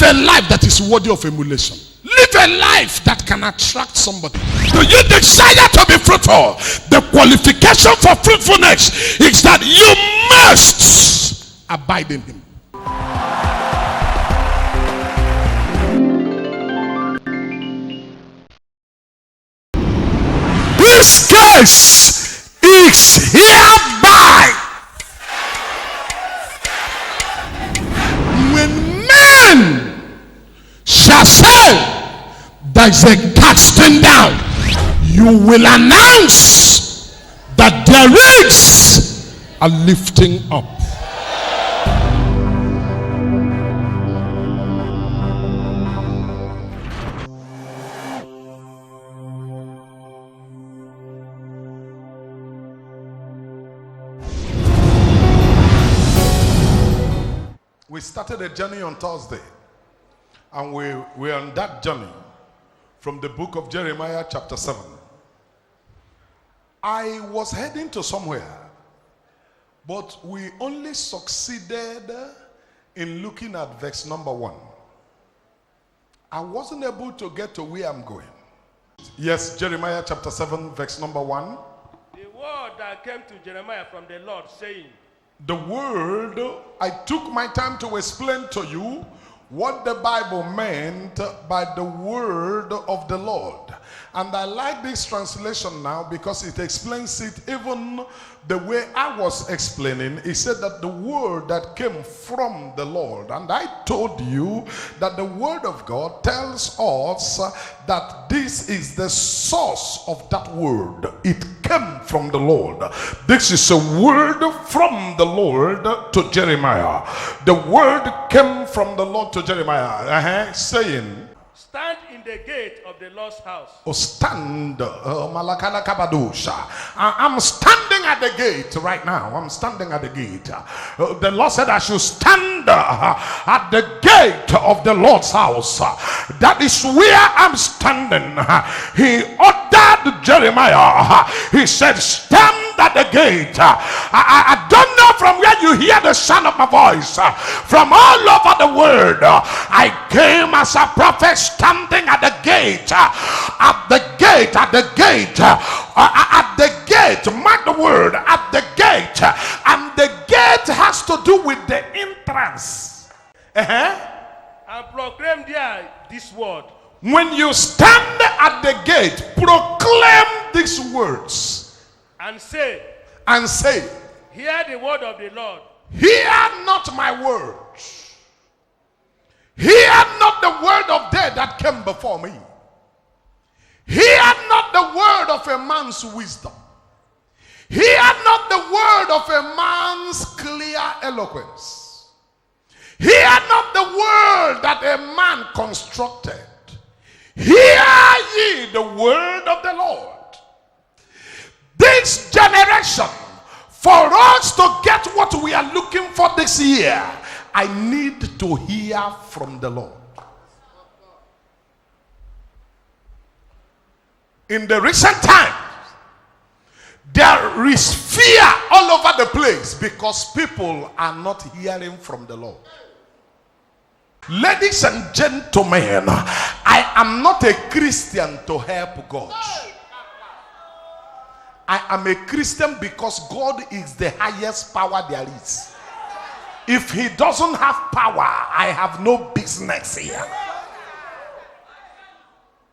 Live a life that is worthy of emulation. Live a life that can attract somebody. Do you desire to be fruitful? The qualification for fruitfulness is that you must abide in him. This case is hereby. When men shall say there is a casting down, you will announce that there is a lifting up. We started a journey on Thursday, and we're on that journey from the book of Jeremiah chapter 7. I was heading to somewhere, but we only succeeded in looking at verse number 1. I wasn't able to get to where I'm going. Yes, Jeremiah chapter 7, verse number 1. The word that came to Jeremiah from the Lord, saying, the word, I took my time to explain to you what the Bible meant by the word of the Lord. And I like this translation now because it explains it even the way I was explaining. It said that the word that came from the Lord. And I told you that the word of God tells us that this is the source of that word. It came from the Lord. This is a word from the Lord to Jeremiah. The word came from the Lord to Jeremiah, saying, stand in the gate of the Lord's house. Oh, stand. I'm standing at the gate right now. I'm standing at the gate. The Lord said I should stand at the gate of the Lord's house. That is where I'm standing. He ordered Jeremiah. He said, stand at the gate. I don't know from where you hear the sound of my voice. From all over the world, I came as a prophet standing at the gate. At the gate. At the gate. At the gate. Mark the word. At the gate. And the gate has to do with the entrance. And proclaim there this word. When you stand at the gate, proclaim these words. And say, hear the word of the Lord. Hear not my words. Hear not the word of them that came before me. Hear not the word of a man's wisdom. Hear not the word of a man's clear eloquence. Hear not the word that a man constructed. Hear ye the word of the Lord. This generation, for us to get what we are looking for this year, I need to hear from the Lord. In the recent times, there is fear all over the place because people are not hearing from the Lord. Ladies and gentlemen, I am not a Christian to help God. I am a Christian because God is the highest power there is. If he doesn't have power, I have no business here.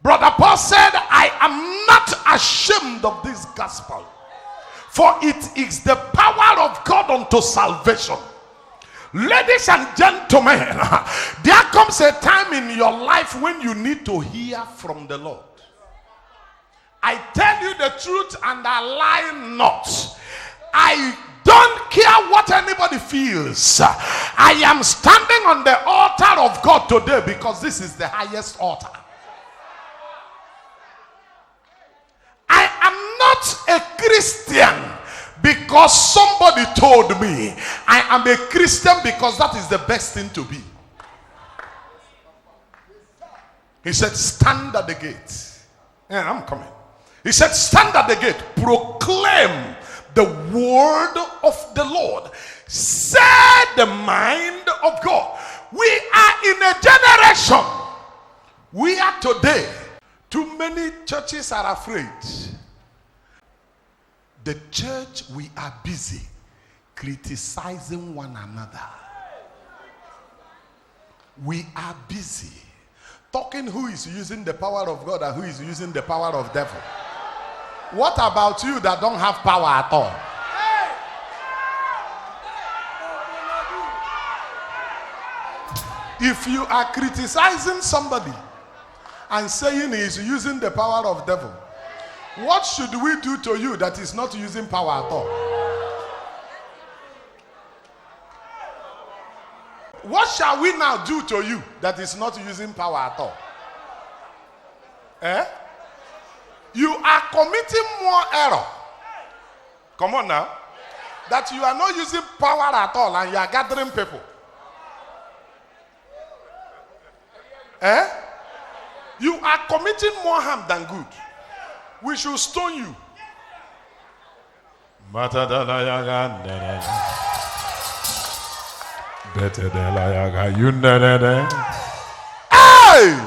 Brother Paul said, I am not ashamed of this gospel, for it is the power of God unto salvation. Ladies and gentlemen, there comes a time in your life when you need to hear from the Lord. I tell you the truth and I lie not. I don't care what anybody feels. I am standing on the altar of God today because this is the highest altar. I am not a Christian because somebody told me. I am a Christian because that is the best thing to be. He said, stand at the gate. Yeah, I'm coming. He said, stand at the gate, proclaim the word of the Lord. Say the mind of God. We are in a generation Why today too many churches are afraid? The church, we are busy criticizing one another. We are busy talking who is using the power of God and who is using the power of devil. What about you that don't have power at all? If you are criticizing somebody and saying he is using the power of devil, what should we do to you that is not using power at all? What shall we now do to you that is not using power at all? You are committing more error. Come on now. That you are not using power at all and you are gathering people. You are committing more harm than good. We should stone you. Hey!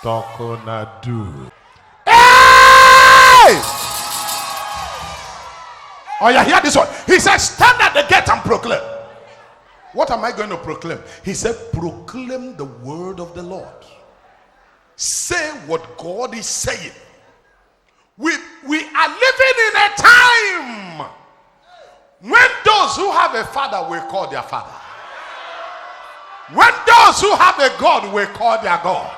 Talknado. Hey! Oh, yeah, hear this one. He said, stand at the gate and proclaim. What am I going to proclaim? He said, proclaim the word of the Lord. Say what God is saying. We are living in a time when those who have a father will call their father. When those who have a God will call their God.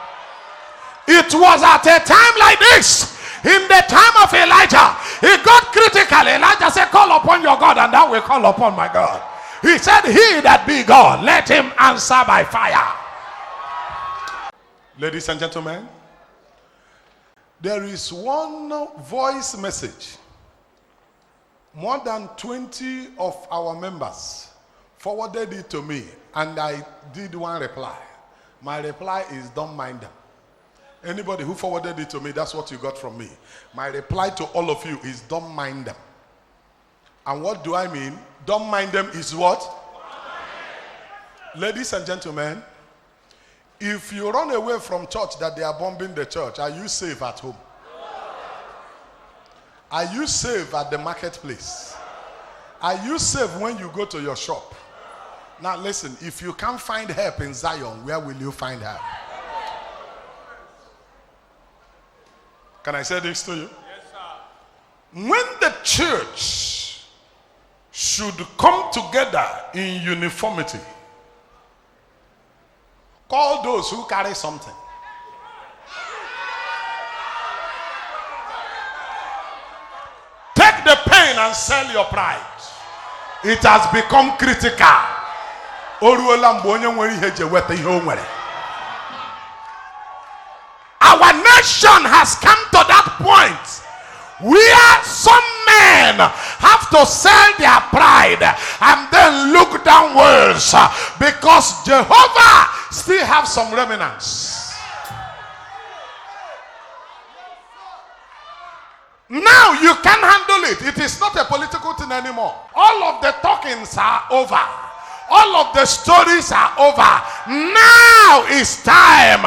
It was at a time like this, in the time of Elijah, he got critical. Elijah said, call upon your God and I will call upon my God. He said, he that be God, let him answer by fire. Ladies and gentlemen, there is one voice message. More than 20 of our members forwarded it to me, and I did one reply. My reply is, don't mind them. Anybody who forwarded it to me, that's what you got from me. My reply to all of you is, don't mind them. And what do I mean? Don't mind them is what? Ladies and gentlemen, if you run away from church that they are bombing the church, are you safe at home? Are you safe at the marketplace? Are you safe when you go to your shop? Now listen, if you can't find help in Zion, where will you find help? Can I say this to you? Yes, sir. When the church should come together in uniformity, call those who carry something. Take the pain and sell your pride. It has become critical. Our nation has come to that point where some men have to sell their pride and then look downwards because Jehovah still have some remnants. Now you can handle it. It is not a political thing anymore. All of the talkings are over. All of the stories are over. Now is time.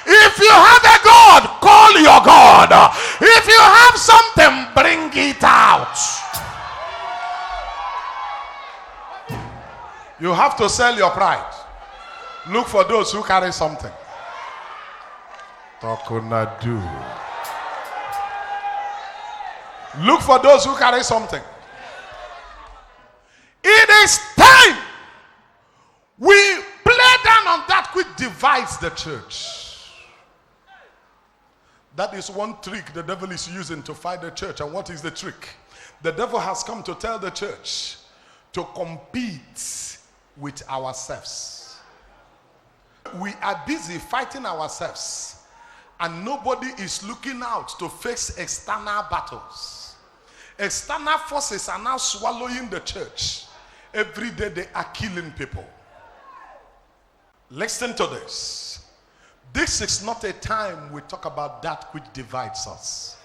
If you have a God, call your God. If you have something, bring it out. You have to sell your pride. Look for those who carry something. Talknado. Look for those who carry something. It is time we play down on that which divides the church. That is one trick the devil is using to fight the church. And what is the trick? The devil has come to tell the church to compete with ourselves. We are busy fighting ourselves, and nobody is looking out to face external battles. External forces are now swallowing the church. Every day they are killing people. Listen to this. This is not a time we talk about that which divides us.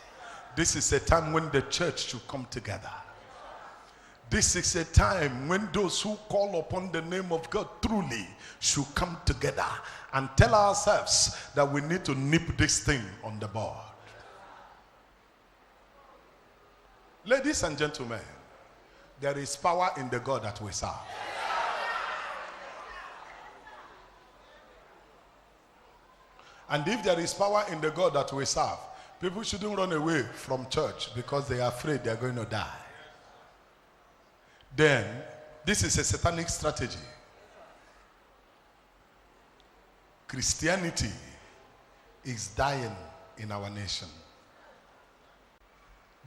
This is a time when the church should come together. This is a time when those who call upon the name of God truly should come together and tell ourselves that we need to nip this thing on the bud. Ladies and gentlemen, there is power in the God that we serve. And if there is power in the God that we serve, people shouldn't run away from church because they are afraid they are going to die. Then, this is a satanic strategy. Christianity is dying in our nation.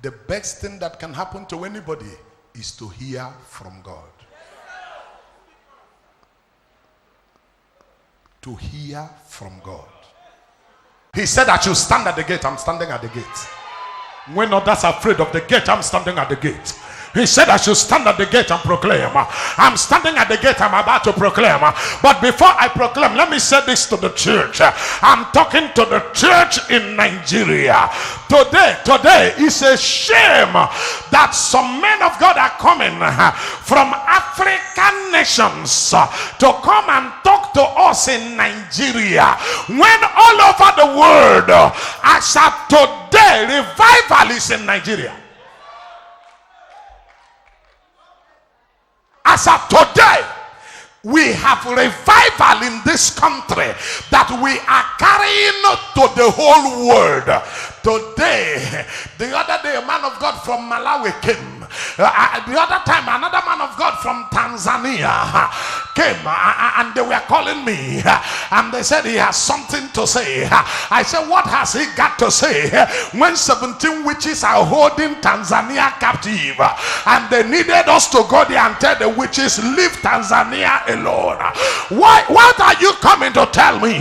The best thing that can happen to anybody is to hear from God. To hear from God. He said that you stand at the gate. I'm standing at the gate. When others are afraid of the gate, I'm standing at the gate. He said I should stand at the gate and proclaim. I'm standing at the gate. I'm about to proclaim. But before I proclaim, let me say this to the church. I'm talking to the church in Nigeria. Today is a shame that some men of God are coming from African nations to come and talk to us in Nigeria, when all over the world, as of today, revival is in Nigeria. As of today, we have revival in this country that we are carrying to the whole world. Today, the other day, a man of God from Malawi came. The other time, another man of God from Tanzania came, and they were calling me, and they said he has something to say. I said, what has he got to say? When 17 witches are holding Tanzania captive, and they needed us to go there and tell the witches, leave Tanzania alone. What are you coming to tell me?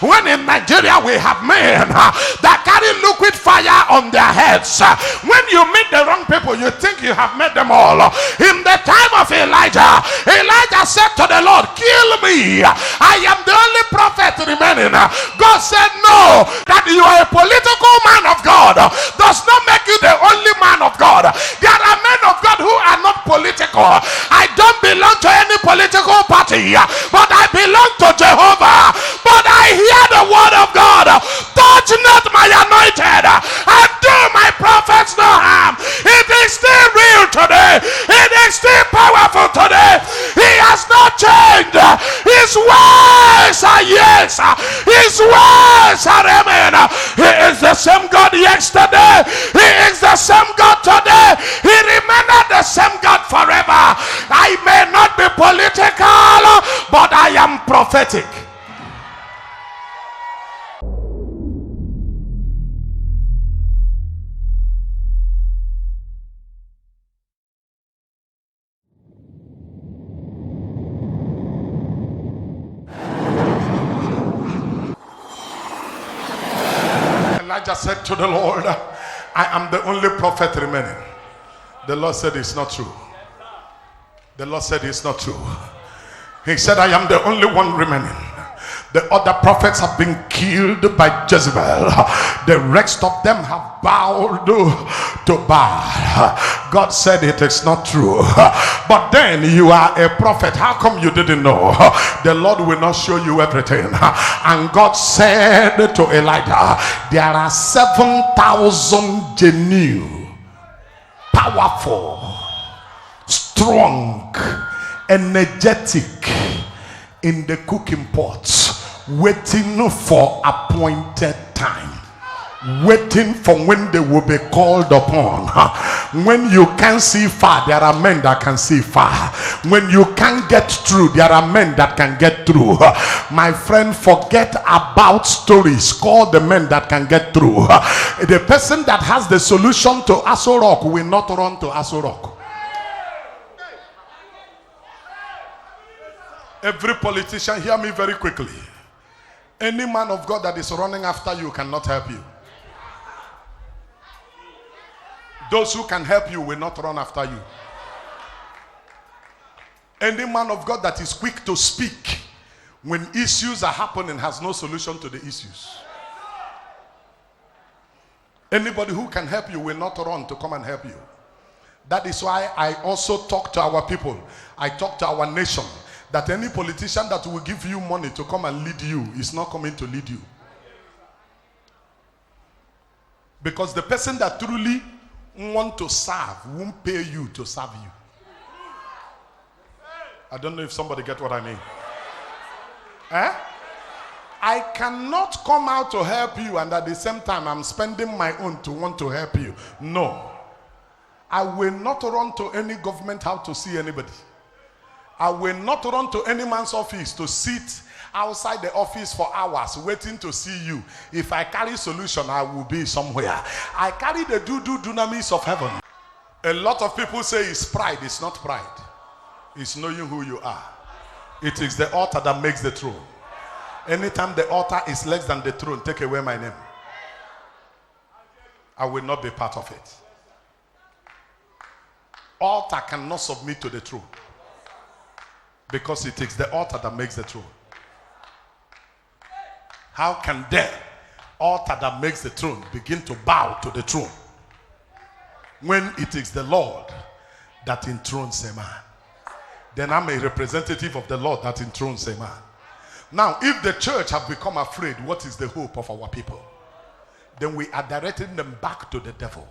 When in Nigeria we have men that carry liquid fire on their heads. When you meet the wrong people, you think you have met them all. In the time of Elijah, Elijah said to the Lord, kill me, I am the only prophet remaining. God said, no, that you are a political man of God does not make you the only man of God. There are men of God who are not political. I don't belong to any political party, but I belong to Jehovah. But I hear the word of God. Touch not my anointed, and do my prophets no harm. It is still real today. It is still powerful today. He has not changed. His words are yes. His words are amen. He is the same God yesterday. He is the same God today. He remained the same God forever. I may not be political, but I am prophetic. Elijah said to the Lord, I am the only prophet remaining. The Lord said it's not true. The Lord said it's not true. He said, I am the only one remaining. The other prophets have been killed by Jezebel. The rest of them have bowed to Baal. God said it is not true. But then you are a prophet. How come you didn't know? The Lord will not show you everything. And God said to Elijah, there are 7,000 genuine, powerful, strong, energetic in the cooking pots, waiting for appointed time, waiting for when they will be called upon. When you can't see far, there are men that can see far. When you can't get through, there are men that can get through. My friend, forget about stories. Call the men that can get through. The person that has the solution to Aso Rock will not run to Aso Rock. Every politician, hear me very quickly. Any man of God that is running after you cannot help you. Those who can help you will not run after you. Any man of God that is quick to speak when issues are happening has no solution to the issues. Anybody who can help you will not run to come and help you. That is why I also talk to our people. I talk to our nation that any politician that will give you money to come and lead you is not coming to lead you. Because the person that truly want to serve won't pay you to serve you. I don't know if somebody get what I mean. I cannot come out to help you and at the same time I'm spending my own to want to help you. No. I will not run to any government house to see anybody. I will not run to any man's office to sit outside the office for hours waiting to see you. If I carry solution, I will be somewhere. I carry the dunamis of heaven. A lot of people say it's pride. It's not pride. It's knowing who you are. It is the altar that makes the throne. Anytime the altar is less than the throne, take away my name. I will not be part of it. Altar cannot submit to the throne. Because it is the altar that makes the throne. How can the altar that makes the throne begin to bow to the throne when it is the Lord that enthrones a man? Then I'm a representative of the Lord that enthrones a man. Now, if the church have become afraid, what is the hope of our people? Then we are directing them back to the devil,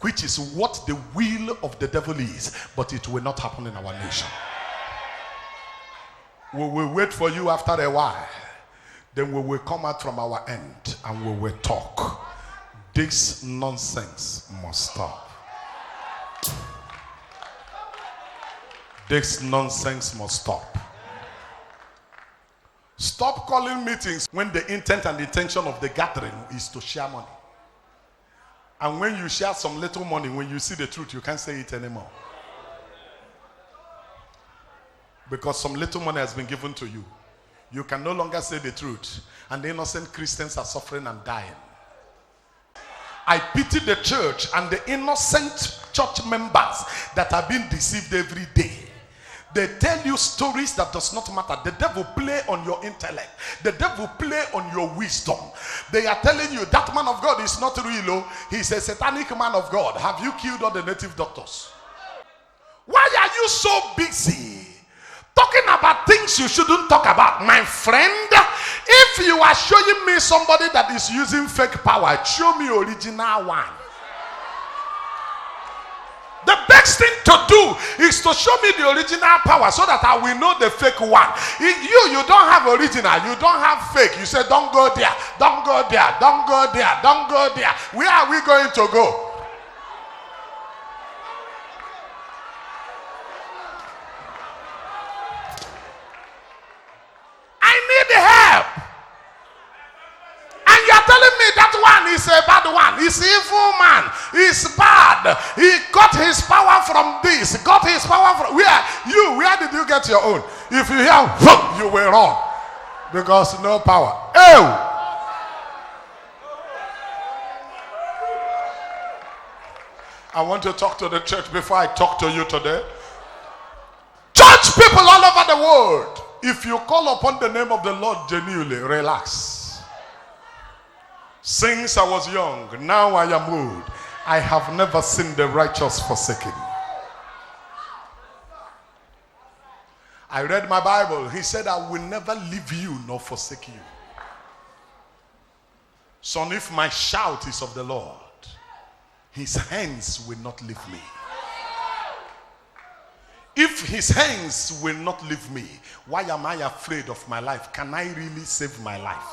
which is what the will of the devil is, but it will not happen in our nation. We will wait for you after a while. Then we will come out from our end and we will talk. This nonsense must stop. This nonsense must stop. Stop calling meetings when the intent and intention of the gathering is to share money. And when you share some little money, when you see the truth, you can't say it anymore. Because some little money has been given to you. You can no longer say the truth. And the innocent Christians are suffering and dying. I pity the church and the innocent church members that are being deceived every day. They tell you stories that does not matter. The devil play on your intellect. The devil play on your wisdom. They are telling you that man of God is not real. Oh. He's a satanic man of God. Have you killed all the native doctors? Why are you so busy talking about things you shouldn't talk about? My friend, if you are showing me somebody that is using fake power, show me original one. The best thing to do is to show me the original power so that I will know the fake one. You don't have original, you don't have fake. You say, don't go there, don't go there, don't go there, don't go there. Where are we going to go? I need help. And you're telling me that one is a bad one. He's an evil man. He's bad. He got his power from this. Got his power from where did you get your own? If you hear whoop, you will run. Because no power. Ew! I want to talk to the church before I talk to you today. Church people all over the world. If you call upon the name of the Lord genuinely, relax. Since I was young, now I am old. I have never seen the righteous forsaken. I read my Bible. He said, I will never leave you nor forsake you. Son, if my shout is of the Lord, his hands will not leave me. If his hands will not leave me, why am I afraid of my life? Can I really save my life?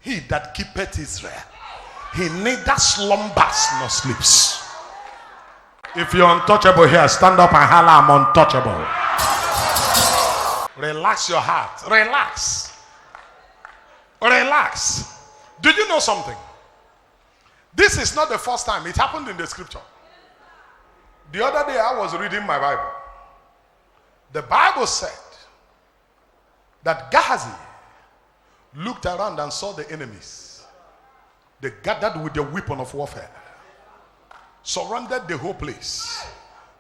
He that keepeth Israel, he neither slumbers nor sleeps. If you're untouchable here, stand up and holler, I'm untouchable. Relax your heart. Relax. Relax. Did you know something? This is not the first time. It happened in the scripture. The other day I was reading my Bible. The Bible said that Gehazi looked around and saw the enemies. They gathered with their weapon of warfare, surrounded the whole place.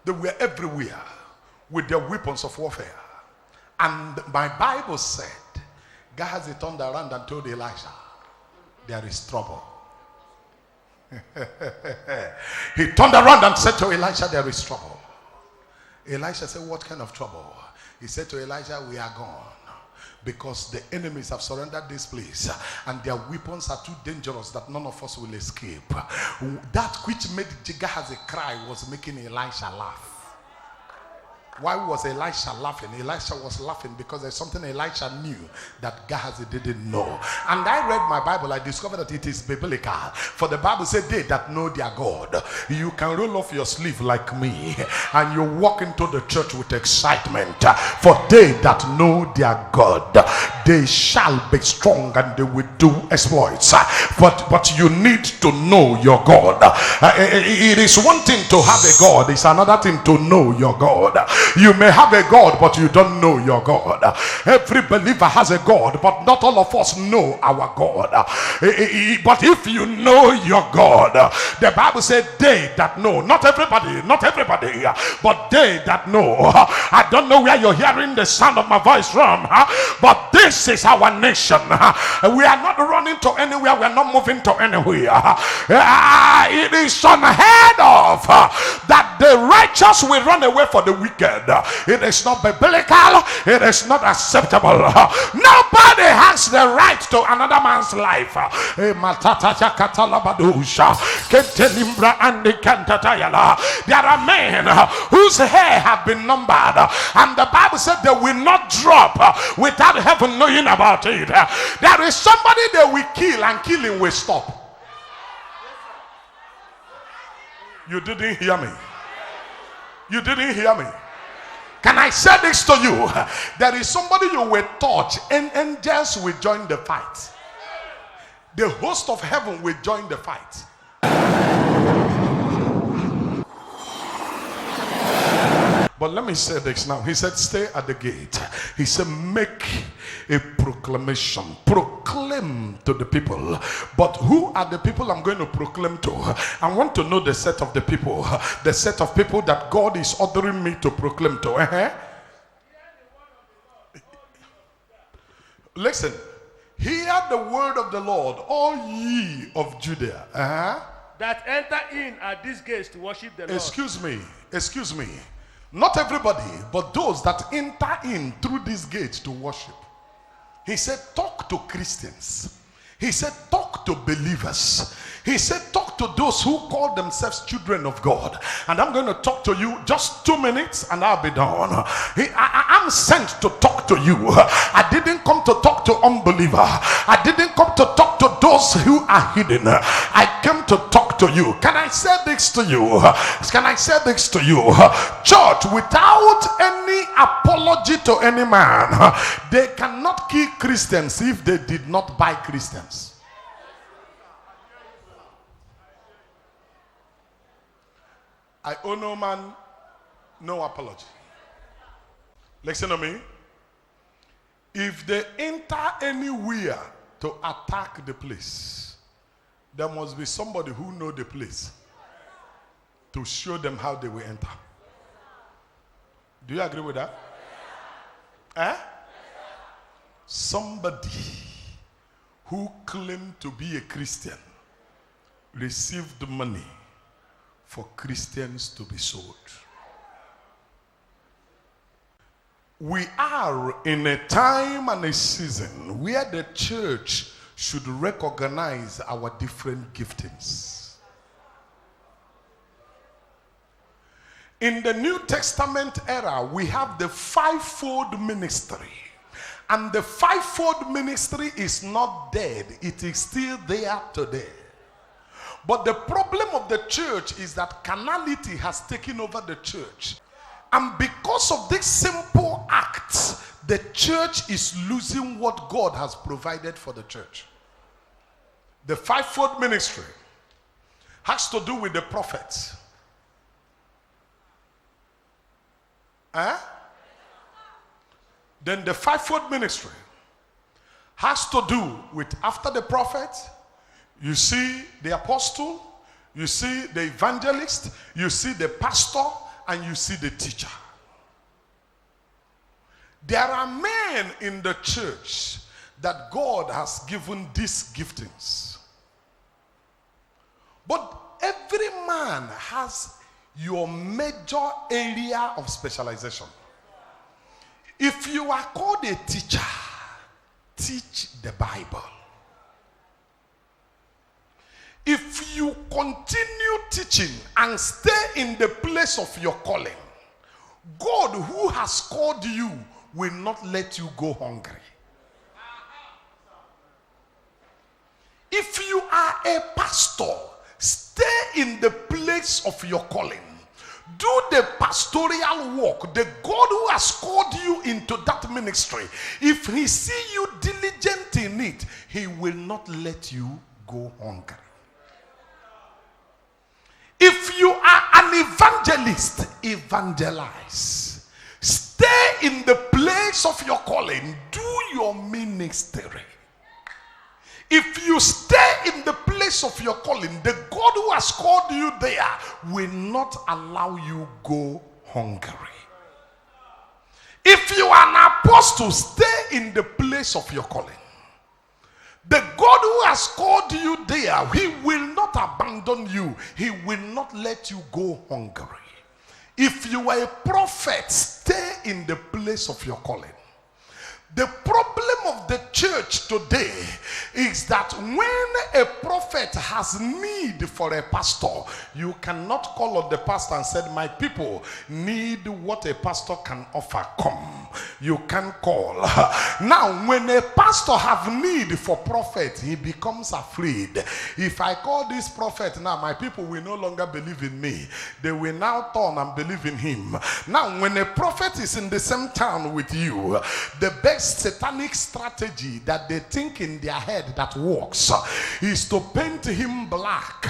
They were everywhere with their weapons of warfare. And my Bible said Gehazi turned around and told Elisha, there is trouble. He turned around and said to Elisha, there is trouble. Elisha said, what kind of trouble? He said to Elijah, we are gone, because the enemies have surrendered this place and their weapons are too dangerous that none of us will escape. That which made Gehazi cry was making Elisha laugh. Why was Elisha laughing? Elisha was laughing because there's something Elisha knew that Gehazi didn't know. And I read my Bible, I discovered that it is biblical. For the Bible said, they that know their God. You can roll off your sleeve like me and you walk into the church with excitement. For they that know their God, they shall be strong and they will do exploits. But you need to know your God. It is one thing to have a God, it's another thing to know your God. You may have a God, but you don't know your God. Every believer has a God, but not all of us know our God. But if you know your God, the Bible said they that know, not everybody, but they that know. I don't know where you're hearing the sound of my voice from, but this is our nation. We are not running to anywhere, we are not moving to anywhere. It is unheard of that the righteous will run away for the wicked. It is not biblical. It is not acceptable. Nobody has the right to another man's life. There are men whose hair have been numbered, and the Bible said they will not drop without heaven knowing about it. There is somebody they will kill and killing will stop. You didn't hear me. You didn't hear me. Can I say this to you? There is somebody you will touch and angels will join the fight. The host of heaven will join the fight. But let me say this now. He said, stay at the gate. He said, make a proclamation. Proclaim to the people. But who are the people I'm going to proclaim to? I want to know the set of the people. The set of people that God is ordering me to proclaim to. Listen. Hear the word of the Lord, all ye of Judea. That enter in at these gates to worship the Lord. Excuse me. Not everybody, but those that enter in through these gates to worship. He said, talk to Christians. He said, talk to believers. He said, talk to those who call themselves children of God. And I'm going to talk to you just 2 minutes and I'll be done. I'm sent to talk to you. I didn't come to talk to unbeliever. I didn't come to talk to those who are hidden. I came to talk to you. Can I say this to you? Can I say this to you? Church, without any apology to any man, they cannot kill Christians if they did not buy Christians. I owe no man no apology. Listen to me. If they enter anywhere to attack the place, there must be somebody who knows the place to show them how they will enter. Do you agree with that? Somebody who claimed to be a Christian received money for Christians to be sold. We are in a time and a season where the church should recognize our different giftings. In the New Testament era, we have the fivefold ministry. And the fivefold ministry is not dead. It is still there today. But the problem of the church is that carnality has taken over the church. And because of this simple act, the church is losing what God has provided for the church. The fivefold ministry has to do with the prophets. Then the fivefold ministry has to do with, after the prophet, you see the apostle, you see the evangelist, you see the pastor, and you see the teacher. There are men in the church that God has given these giftings. But every man has your major area of specialization. If you are called a teacher, teach the Bible. If you continue teaching and stay in the place of your calling, God who has called you will not let you go hungry. If you are a pastor, stay in the place of your calling. Do the pastoral work. The God who has called you into that ministry, if he see you diligent in it, he will not let you go hungry. If you are an evangelist, evangelize. Stay in the place of your calling. Do your ministry. If you stay in the place of your calling, the God who has called you there will not allow you go hungry. If you are an apostle, stay in the place of your calling. The God who has called you there, he will not abandon you. He will not let you go hungry. If you are a prophet, stay in the place of your calling. The problem of the church today is that when a prophet has need for a pastor, you cannot call on the pastor and say, my people need what a pastor can offer. Come. You can call. Now, when a pastor have need for prophet, he becomes afraid. If I call this prophet now, my people will no longer believe in me. They will now turn and believe in him. Now, when a prophet is in the same town with you, the best satanic strategy that they think in their head that works is to paint him black,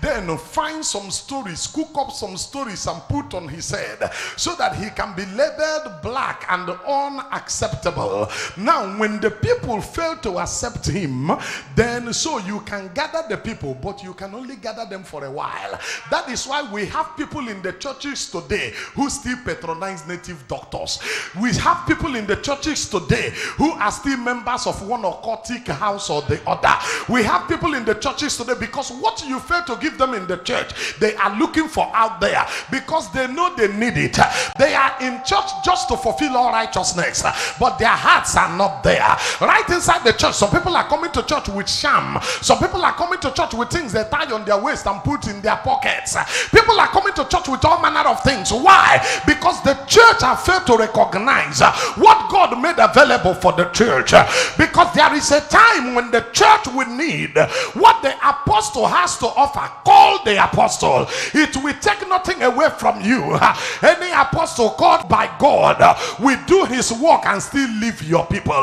then find some stories, cook up some stories and put on his head so that he can be labeled black and unacceptable. Now when the people fail to accept him, then so you can gather the people, but you can only gather them for a while. That is why we have people in the churches today who still patronize native doctors. We have people in the churches today who are still members of one occultic house or the other. We have people in the churches today because what you fail to give them in the church, they are looking for out there because they know they need it. They are in church just to fulfill all righteousness, but their hearts are not there. Right inside the church, some people are coming to church with sham. Some people are coming to church with things they tie on their waist and put in their pockets. People are coming to church with all manner of things. Why? Because the church have failed to recognize what God made available for the church. Because there is a time when the church will need what the apostle has to offer. Call the apostle. It will take nothing away from you. Any apostle called by God will do his work and still leave your people.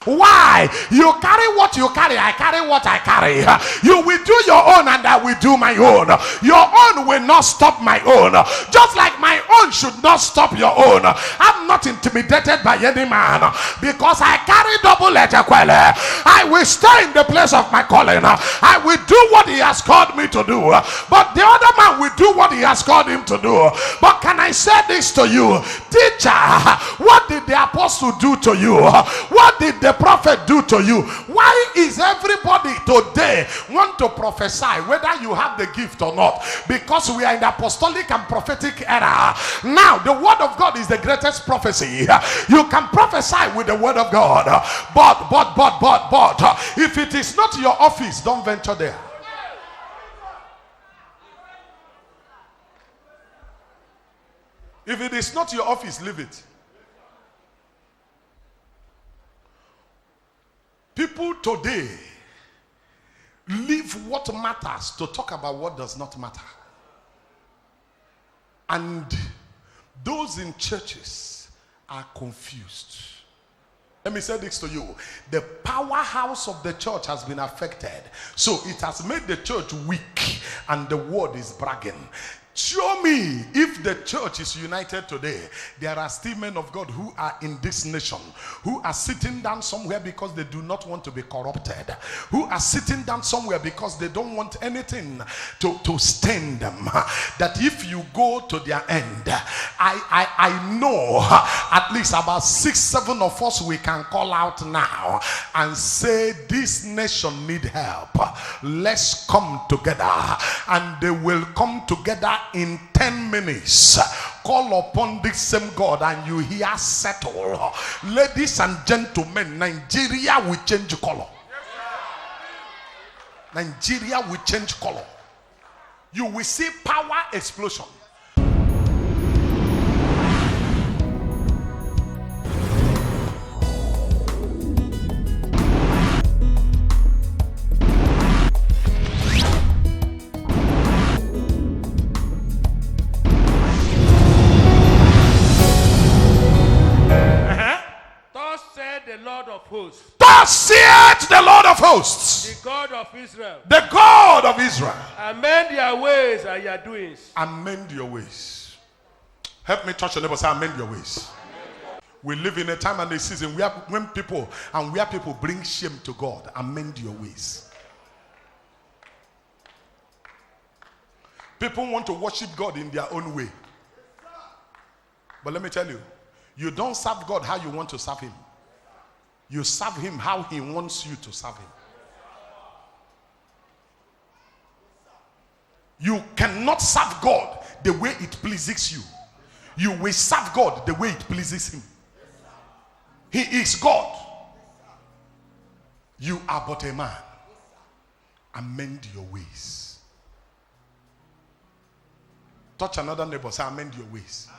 Why? You carry what you carry, I carry what I carry. You will do your own and I will do my own. Your own will not stop my own. Just like my own should not stop your own. I'm not intimidated by any man because I carry double-edged quelle. I will stay in the place of my calling. I will do what he has called me to do. But the other man will do what he has called him to do. But can I say this to you? Teacher, what did the apostle do to you? What did the prophet do to you? Why is everybody today want to prophesy whether you have the gift or not? Because we are in the apostolic and prophetic era. Now the word of God is the greatest prophecy. You can prophesy with the word of God, but if it is not your office, don't venture there. If it is not your office, leave it. People today leave what matters to talk about what does not matter. And those in churches are confused. Let me say this to you. The powerhouse of the church has been affected. So it has made the church weak and the word is bragging. Show me if the church is united today. There are still men of God who are in this nation, who are sitting down somewhere because they do not want to be corrupted, who are sitting down somewhere because they don't want anything to stain them. That if you go to their end, I know at least about 6-7 of us we can call out now and say this nation need help. Let's come together, and they will come together in 10 minutes. Call upon this same God and you hear settle. Ladies and gentlemen, Nigeria will change color. Nigeria will change color. You will see power explosion. Thus saith the Lord of hosts, the God of Israel, the God of Israel, amend their ways and your doings. Amend your ways. Help me touch your neighbor, say amend your ways. We live in a time and a season where people bring shame to God. Amend your ways. People want to worship God in their own way. But let me tell you, you don't serve God how you want to serve him. You serve him how he wants you to serve him. You cannot serve God the way it pleases you. You will serve God the way it pleases him. He is God. You are but a man. Amend your ways. Touch another neighbor, say amend your ways.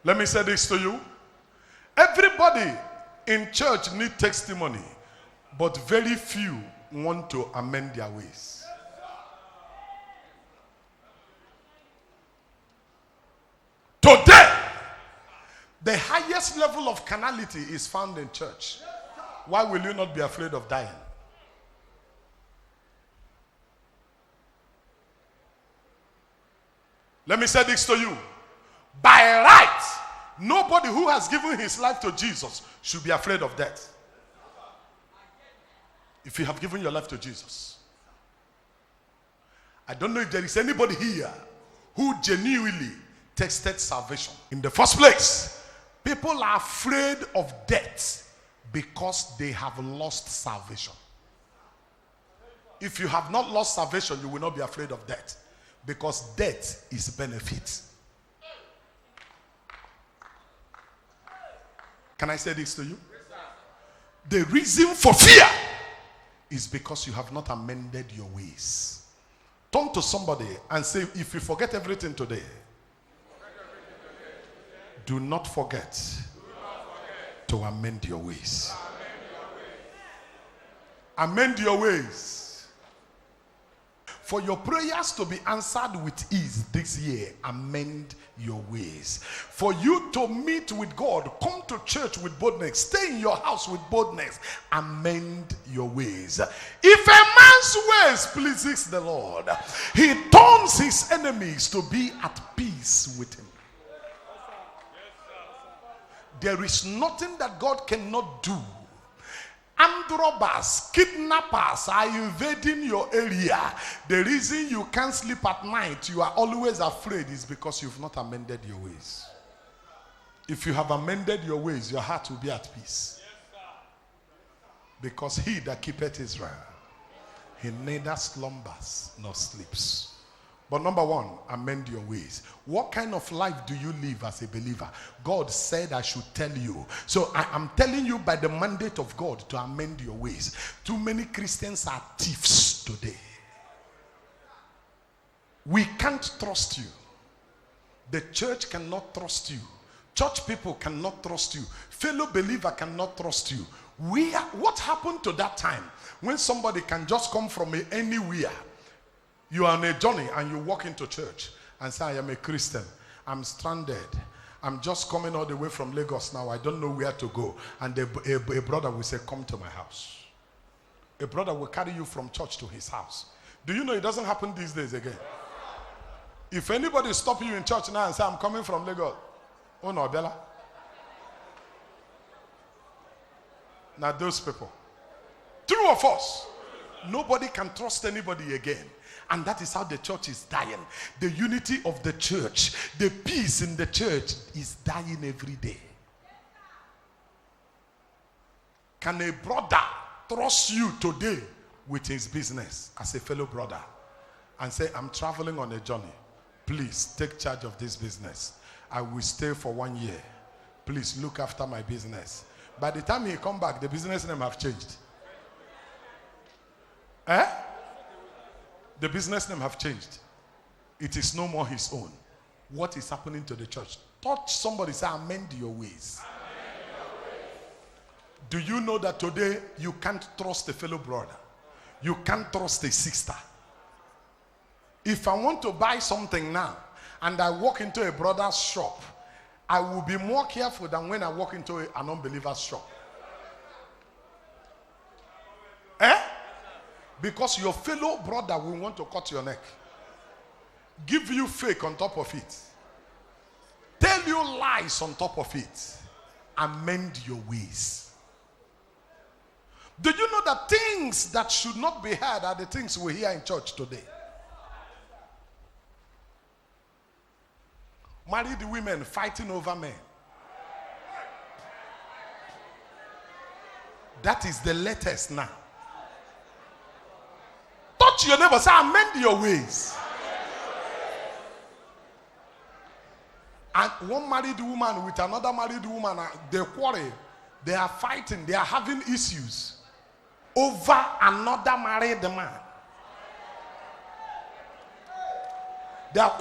Let me say this to you. Everybody in church need testimony, but very few want to amend their ways. Today, the highest level of carnality is found in church. Why will you not be afraid of dying? Let me say this to you. By right, nobody who has given his life to Jesus should be afraid of death. If you have given your life to Jesus, I don't know if there is anybody here who genuinely tasted salvation. In the first place, people are afraid of death because they have lost salvation. If you have not lost salvation, you will not be afraid of death, because death is benefit. Can I say this to you? The reason for fear is because you have not amended your ways. Turn to somebody and say, if you forget everything today, do not forget to amend your ways. Amend your ways. For your prayers to be answered with ease this year, amend your ways. For you to meet with God, come to church with boldness, stay in your house with boldness, amend your ways. If a man's ways pleases the Lord, he turns his enemies to be at peace with him. There is nothing that God cannot do. Armed robbers, kidnappers are invading your area. The reason you can't sleep at night, you are always afraid, is because you've not amended your ways. If you have amended your ways, your heart will be at peace. Because he that keepeth Israel, he neither slumbers nor sleeps. But number one, amend your ways. What kind of life do you live as a believer? God said I should tell you. So I am telling you by the mandate of God to amend your ways. Too many Christians are thieves today. We can't trust you. The church cannot trust you. Church people cannot trust you. Fellow believer cannot trust you. What happened to that time when somebody can just come from anywhere? You are on a journey and you walk into church and say, I am a Christian. I'm stranded. I'm just coming all the way from Lagos now. I don't know where to go. And a brother will say, come to my house. A brother will carry you from church to his house. Do you know it doesn't happen these days again? If anybody stop you in church now and say, I'm coming from Lagos, oh no, Bella. Now those people, true or false, nobody can trust anybody again. And that is how the church is dying. The unity of the church, the peace in the church is dying every day. Can a brother trust you today with his business as a fellow brother and say, I'm traveling on a journey. Please take charge of this business. I will stay for 1 year. Please look after my business. By the time he come back, the business name have changed. The business name have changed. It is no more his own. What is happening to the church? Touch somebody, say, amend your ways. Do you know that today you can't trust a fellow brother? You can't trust a sister. If I want to buy something now and I walk into a brother's shop, I will be more careful than when I walk into an unbeliever's shop. Because your fellow brother will want to cut your neck, give you fake on top of it, tell you lies on top of it. Amend your ways. Do you know that things that should not be heard are the things we hear in church today? Married women fighting over men. That is the latest now. Touch your neighbor, say, amend your ways. And one married woman with another married woman, they quarrel, they are fighting, they are having issues over another married man.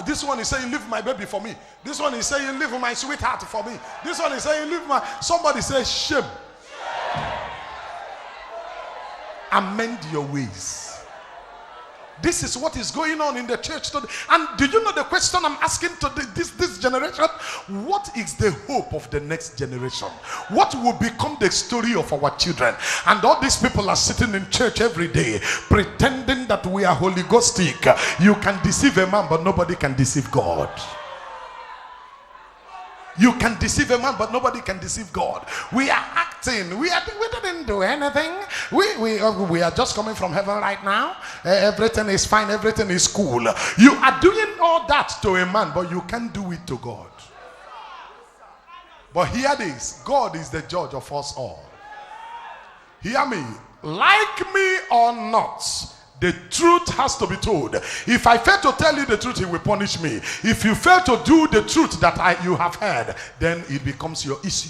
This one is saying, leave my baby for me. This one is saying, leave my sweetheart for me. This one is saying, leave my... Somebody says, shame. Amend your ways. This is what is going on in the church today. And do you know the question I'm asking to this generation? What is the hope of the next generation? What will become the story of our children? And all these people are sitting in church every day pretending that we are Holy Ghostic. You can deceive a man, but nobody can deceive God. You can deceive a man, but nobody can deceive God. We are acting. We didn't do anything. We are just coming from heaven right now. Everything is fine. Everything is cool. You are doing all that to a man, but you can't do it to God. But hear this. God is the judge of us all. Hear me. Like me or not, the truth has to be told. If I fail to tell you the truth, he will punish me. If you fail to do the truth that you have heard, then it becomes your issue.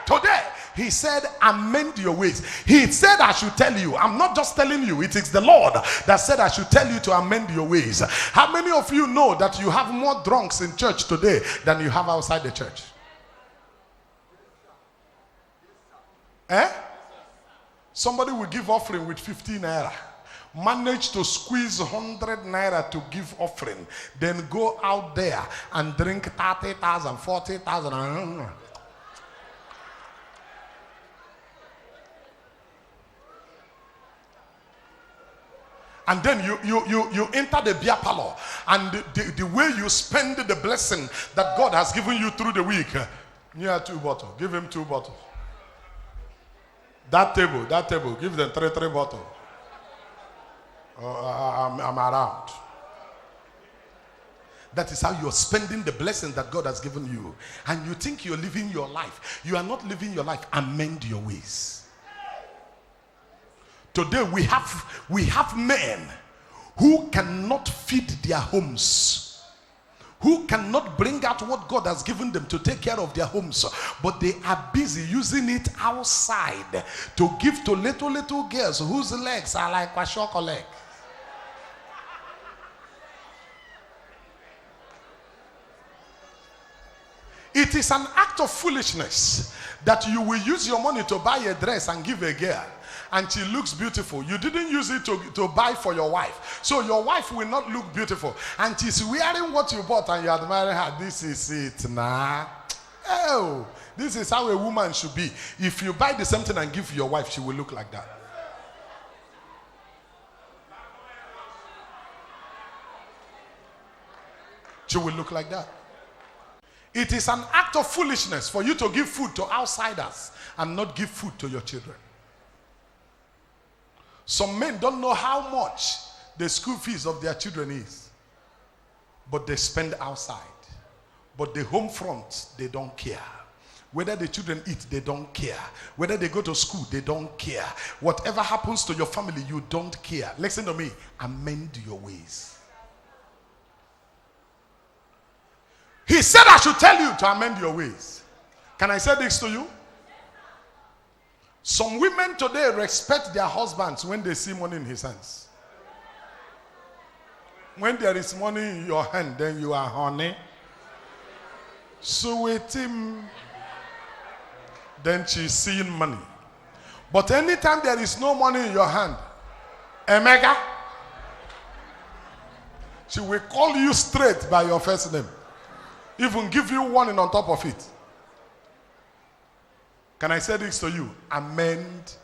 Today, he said, amend your ways. He said, I should tell you. I'm not just telling you. It is the Lord that said, I should tell you to amend your ways. How many of you know that you have more drunks in church today than you have outside the church? Somebody will give offering with 15 naira. Manage to squeeze 100 naira to give offering. Then go out there and drink 30,000, 40,000. And then you enter the beer parlor, and the way you spend the blessing that God has given you through the week. Yeah, 2 bottles. Give him 2 bottles. That table, give them 3 bottles. I'm around. That is how you're spending the blessing that God has given you. And you think you're living your life. You are not living your life. Amend your ways. Today we have men who cannot feed their homes, who cannot bring out what God has given them to take care of their homes, but they are busy using it outside to give to little girls whose legs are like kwashoko leg. It is an act of foolishness that you will use your money to buy a dress and give a girl, and she looks beautiful. You didn't use it to buy for your wife. So your wife will not look beautiful. And she's wearing what you bought and you admire her. This is it now. Oh, This is how a woman should be. If you buy the same thing and give your wife, she will look like that. She will look like that. It is an act of foolishness for you to give food to outsiders and not give food to your children. Some men don't know how much the school fees of their children is, but they spend outside. But the home front, they don't care. Whether the children eat, they don't care. Whether they go to school, they don't care. Whatever happens to your family, you don't care. Listen to me. Amend your ways. He said I should tell you to amend your ways. Can I say this to you? Some women today respect their husbands when they see money in his hands. When there is money in your hand, then you are honey. So with him, then she's seeing money. But anytime there is no money in your hand, Emeka, she will call you straight by your first name. Even give you warning on top of it. Can I say this to you? Amend.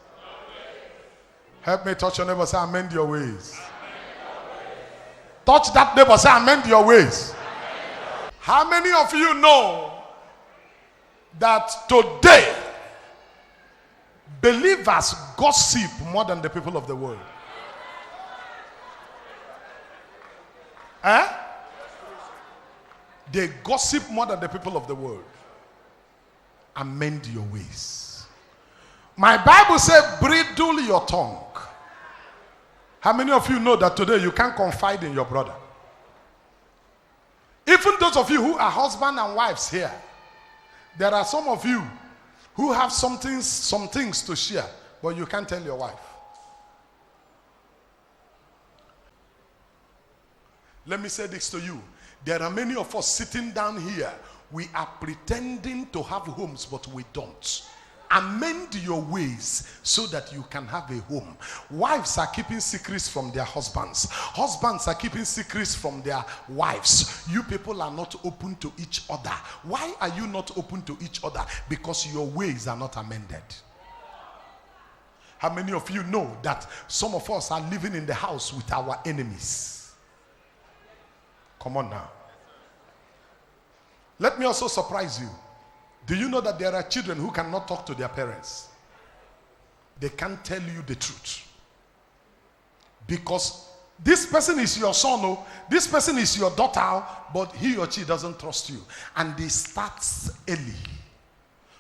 Help me touch your neighbor, say amend your ways. Touch that neighbor, say amend your ways. How many of you know that today believers gossip more than the people of the world? They gossip more than the people of the world. Amend your ways. My Bible says, bridle your tongue. How many of you know that today you can't confide in your brother? Even those of you who are husband and wives here, there are some of you who have some things to share, but you can't tell your wife. Let me say this to you. There are many of us sitting down here. We are pretending to have homes, but we don't. Amend your ways so that you can have a home. Wives are keeping secrets from their husbands. Husbands are keeping secrets from their wives. You people are not open to each other. Why are you not open to each other? Because your ways are not amended. How many of you know that some of us are living in the house with our enemies? Come on now. Let me also surprise you. Do you know that there are children who cannot talk to their parents? They can't tell you the truth. Because this person is your son, or this person is your daughter, but he or she doesn't trust you. And they start early.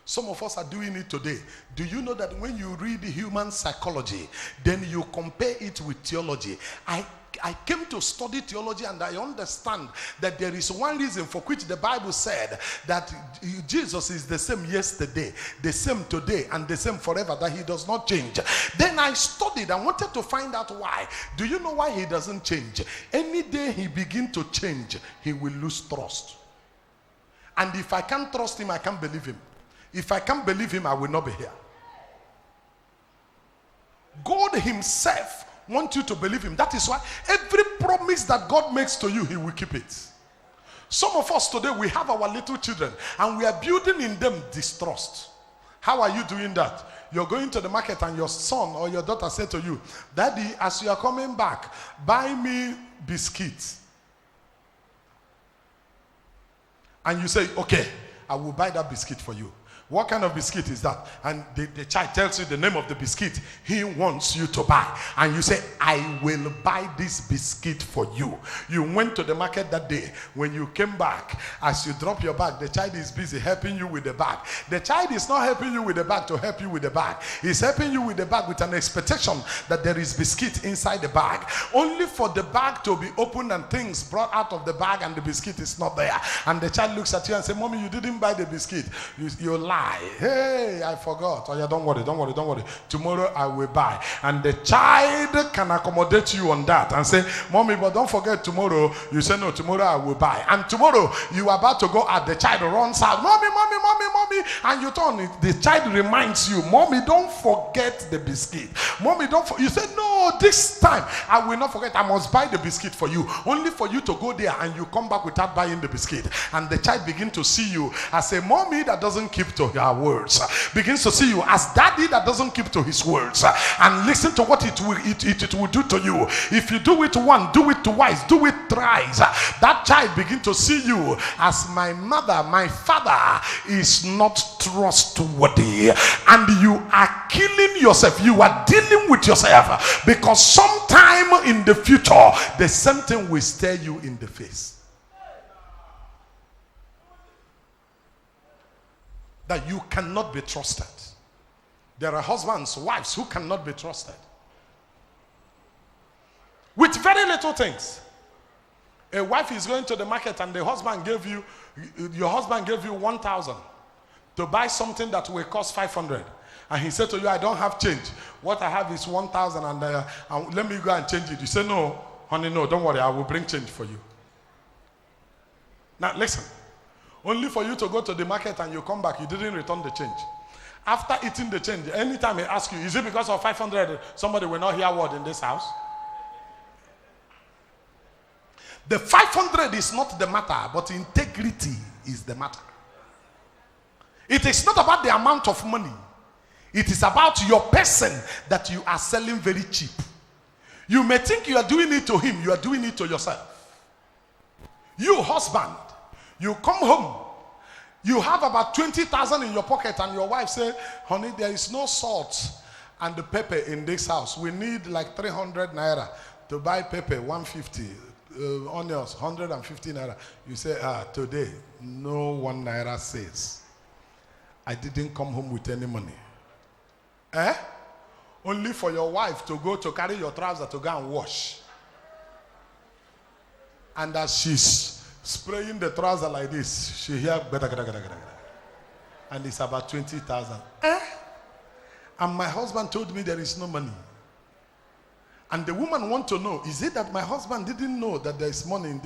Some of us are doing it today. Do you know that when you read human psychology, then you compare it with theology? I came to study theology, and I understand that there is one reason for which the Bible said that Jesus is the same yesterday, the same today, and the same forever, that he does not change. Then I studied and wanted to find out why. Do you know why he doesn't change? Any day he begins to change, he will lose trust. And if I can't trust him, I can't believe him. If I can't believe him, I will not be here. God himself wants you to believe him. That is why every promise that God makes to you, he will keep it. Some of us today, we have our little children and we are building in them distrust. How are you doing that? You're going to the market and your son or your daughter said to you, Daddy, as you are coming back, buy me biscuits. And you say, okay, I will buy that biscuit for you. What kind of biscuit is that? And the child tells you the name of the biscuit he wants you to buy. And you say, I will buy this biscuit for you. You went to the market that day. When you came back, as you drop your bag, the child is busy helping you with the bag. The child is not helping you with the bag to help you with the bag. He's helping you with the bag with an expectation that there is biscuit inside the bag. Only for the bag to be opened and things brought out of the bag and the biscuit is not there. And the child looks at you and says, Mommy, you didn't buy the biscuit. You lie. Hey, I forgot. Oh yeah, don't worry. Tomorrow I will buy. And the child can accommodate you on that and say, Mommy, but don't forget tomorrow. You say, no, tomorrow I will buy. And tomorrow you are about to go out. The child runs out. Mommy. And you turn it. The child reminds you, Mommy, don't forget the biscuit. Mommy, you say, no, this time I will not forget. I must buy the biscuit for you. Only for you to go there and you come back without buying the biscuit. And the child begin to see you as a mommy that doesn't keep to her words, begins to see you as daddy that doesn't keep to his words, and listen to what it will do to you. If you do it once, do it twice, do it thrice, that child begin to see you as my mother, my father is not trustworthy, and you are killing yourself. You are dealing with yourself, because sometime in the future the same thing will stare you in the face. That you cannot be trusted. There are husbands, wives who cannot be trusted. With very little things. A wife is going to the market and your husband gave you 1,000 to buy something that will cost 500. And he said to you, I don't have change. What I have is 1,000 and let me go and change it. You say, no, honey, no, don't worry, I will bring change for you. Now listen. Only for you to go to the market and you come back, you didn't return the change. After eating the change, anytime he asks you, is it because of 500 somebody will not hear a word in this house? The 500 is not the matter, but integrity is the matter. It is not about the amount of money. It is about your person that you are selling very cheap. You may think you are doing it to him, you are doing it to yourself. You husband, you come home, you have about 20,000 in your pocket, and your wife say, honey, there is no salt and the pepper in this house. We need like 300 naira to buy pepper, 150, onions, 150 naira. You say, today, no 1 naira says. I didn't come home with any money. Only for your wife to go to carry your trousers to go and wash. And as she's spraying the trouser like this, she hear and it's about 20,000. And my husband told me there is no money. And the woman want to know, is it that my husband didn't know that there is money in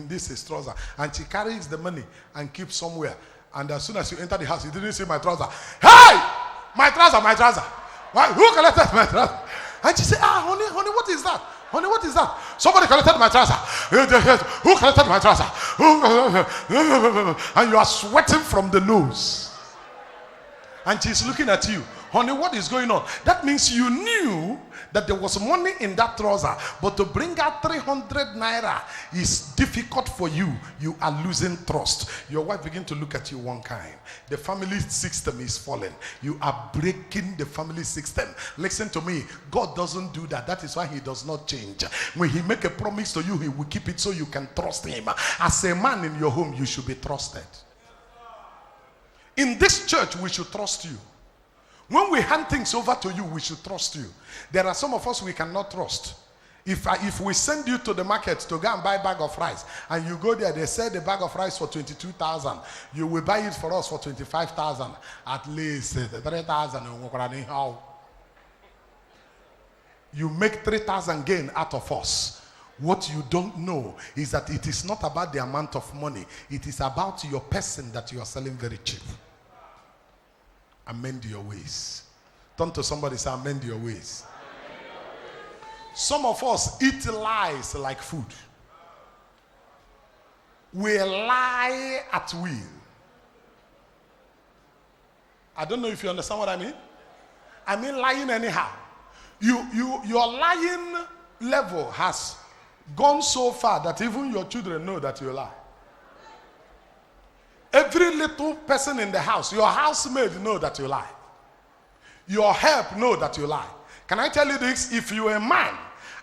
this trouser? And she carries the money and keeps somewhere. And as soon as you enter the house, you didn't see my trouser. Hey! My trouser, my trouser. Why? Who collected my trouser? And she said, honey, what is that? Honey, what is that? Somebody collected my trouser. Who collected my trouser? And you are sweating from the nose. And she's looking at you. Honey, what is going on? That means you knew that there was money in that trouser, but to bring out 300 naira is difficult for you. You are losing trust. Your wife begin to look at you one kind. The family system is falling. You are breaking the family system. Listen to me. God doesn't do that. That is why he does not change. When he make a promise to you, he will keep it so you can trust him. As a man in your home, you should be trusted. In this church, we should trust you. When we hand things over to you, we should trust you. There are some of us we cannot trust. If we send you to the market to go and buy a bag of rice, and you go there, they sell the bag of rice for 22,000. You will buy it for us for 25,000. At least 3,000. You make 3,000 gain out of us. What you don't know is that it is not about the amount of money. It is about your person that you are selling very cheap. Amend your ways. Turn to somebody and say, amend your ways. Some of us eat lies like food. We lie at will. I don't know if you understand what I mean. I mean lying anyhow. Your lying level has gone so far that even your children know that you lie. Every little person in the house, your housemaid know that you lie. Your help know that you lie. Can I tell you this? If you are a man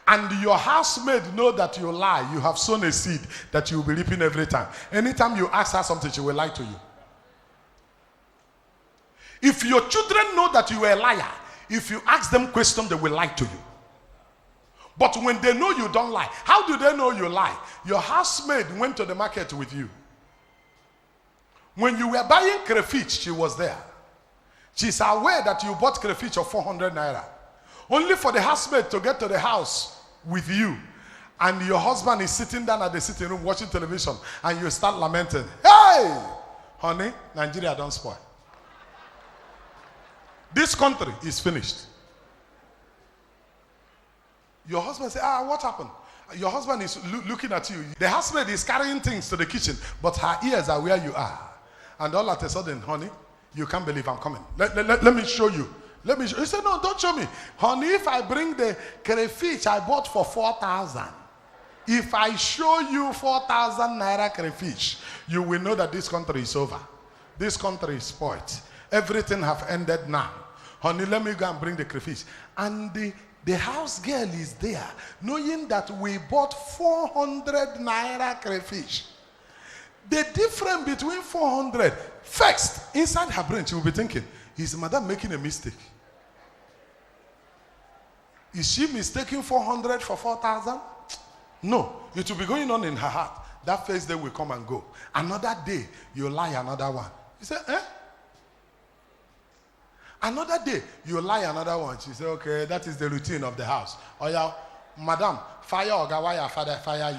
and your housemaid know that you lie, you have sown a seed that you will be reaping every time. Anytime you ask her something, she will lie to you. If your children know that you are a liar, if you ask them questions, they will lie to you. But when they know you don't lie, how do they know you lie? Your housemaid went to the market with you. When you were buying crayfish, she was there. She's aware that you bought crayfish of 400 naira. Only for the housemaid to get to the house with you. And your husband is sitting down at the sitting room watching television. And you start lamenting. Hey! Honey, Nigeria don't spoil. This country is finished. Your husband says, what happened? Your husband is looking at you. The housemaid is carrying things to the kitchen, but her ears are where you are. And all of a sudden, honey, You can't believe I'm coming. Let me show you. Let me show. He said, no, don't show me. Honey, if I bring the crayfish I bought for 4,000, if I show you 4,000 naira crayfish, you will know that this country is over. This country is spoiled. Everything have ended now. Honey, let me go and bring the crayfish. And the house girl is there, knowing that we bought 400 naira crayfish. The difference between 400, first, inside her brain, she will be thinking, is madam making a mistake? Is she mistaking 400 for 4,000? No, it will be going on in her heart. That first day will come and go. Another day, you lie another one. You say, eh? Another day, you lie another one. She said, okay, that is the routine of the house. Oh yeah, madam, fire Oga, why your father fire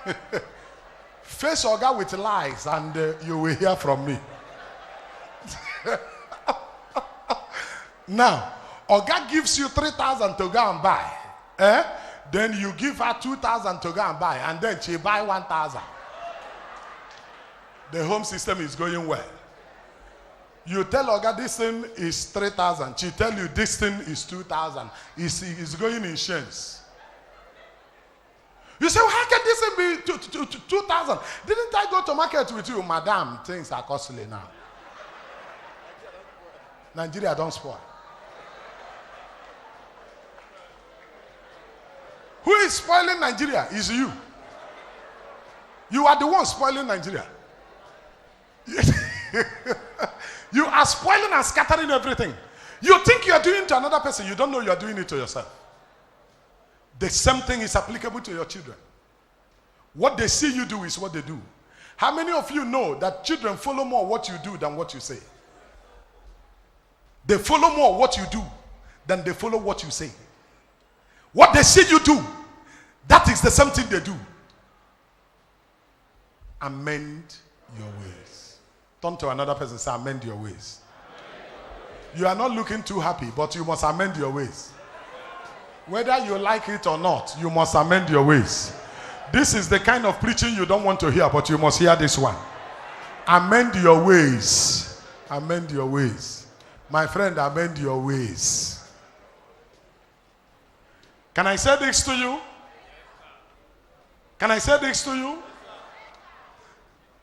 you? Face Oga with lies and you will hear from me. Now, Oga gives you 3,000 to go and buy. Then you give her 2,000 to go and buy, and then she buy 1,000. The home system is going well. You tell Oga this thing is 3,000. She tell you this thing is 2,000. It's going in shares. You say, well, how can this thing be 2,000? Didn't I go to market with you? Madam, things are costly now. Nigeria don't spoil. Who is spoiling Nigeria? Is you. You are the one spoiling Nigeria. You are spoiling and scattering everything. You think you are doing it to another person. You don't know you are doing it to yourself. The same thing is applicable to your children. What they see you do is what they do. How many of you know that children follow more what you do than what you say? They follow more what you do than they follow what you say. What they see you do, that is the same thing they do. Amend your ways. Turn to another person and say, amend your ways. You are not looking too happy, but you must amend your ways. Whether you like it or not, you must amend your ways. This is the kind of preaching you don't want to hear, but you must hear this one. Amend your ways. Amend your ways. My friend, amend your ways. Can I say this to you? Can I say this to you?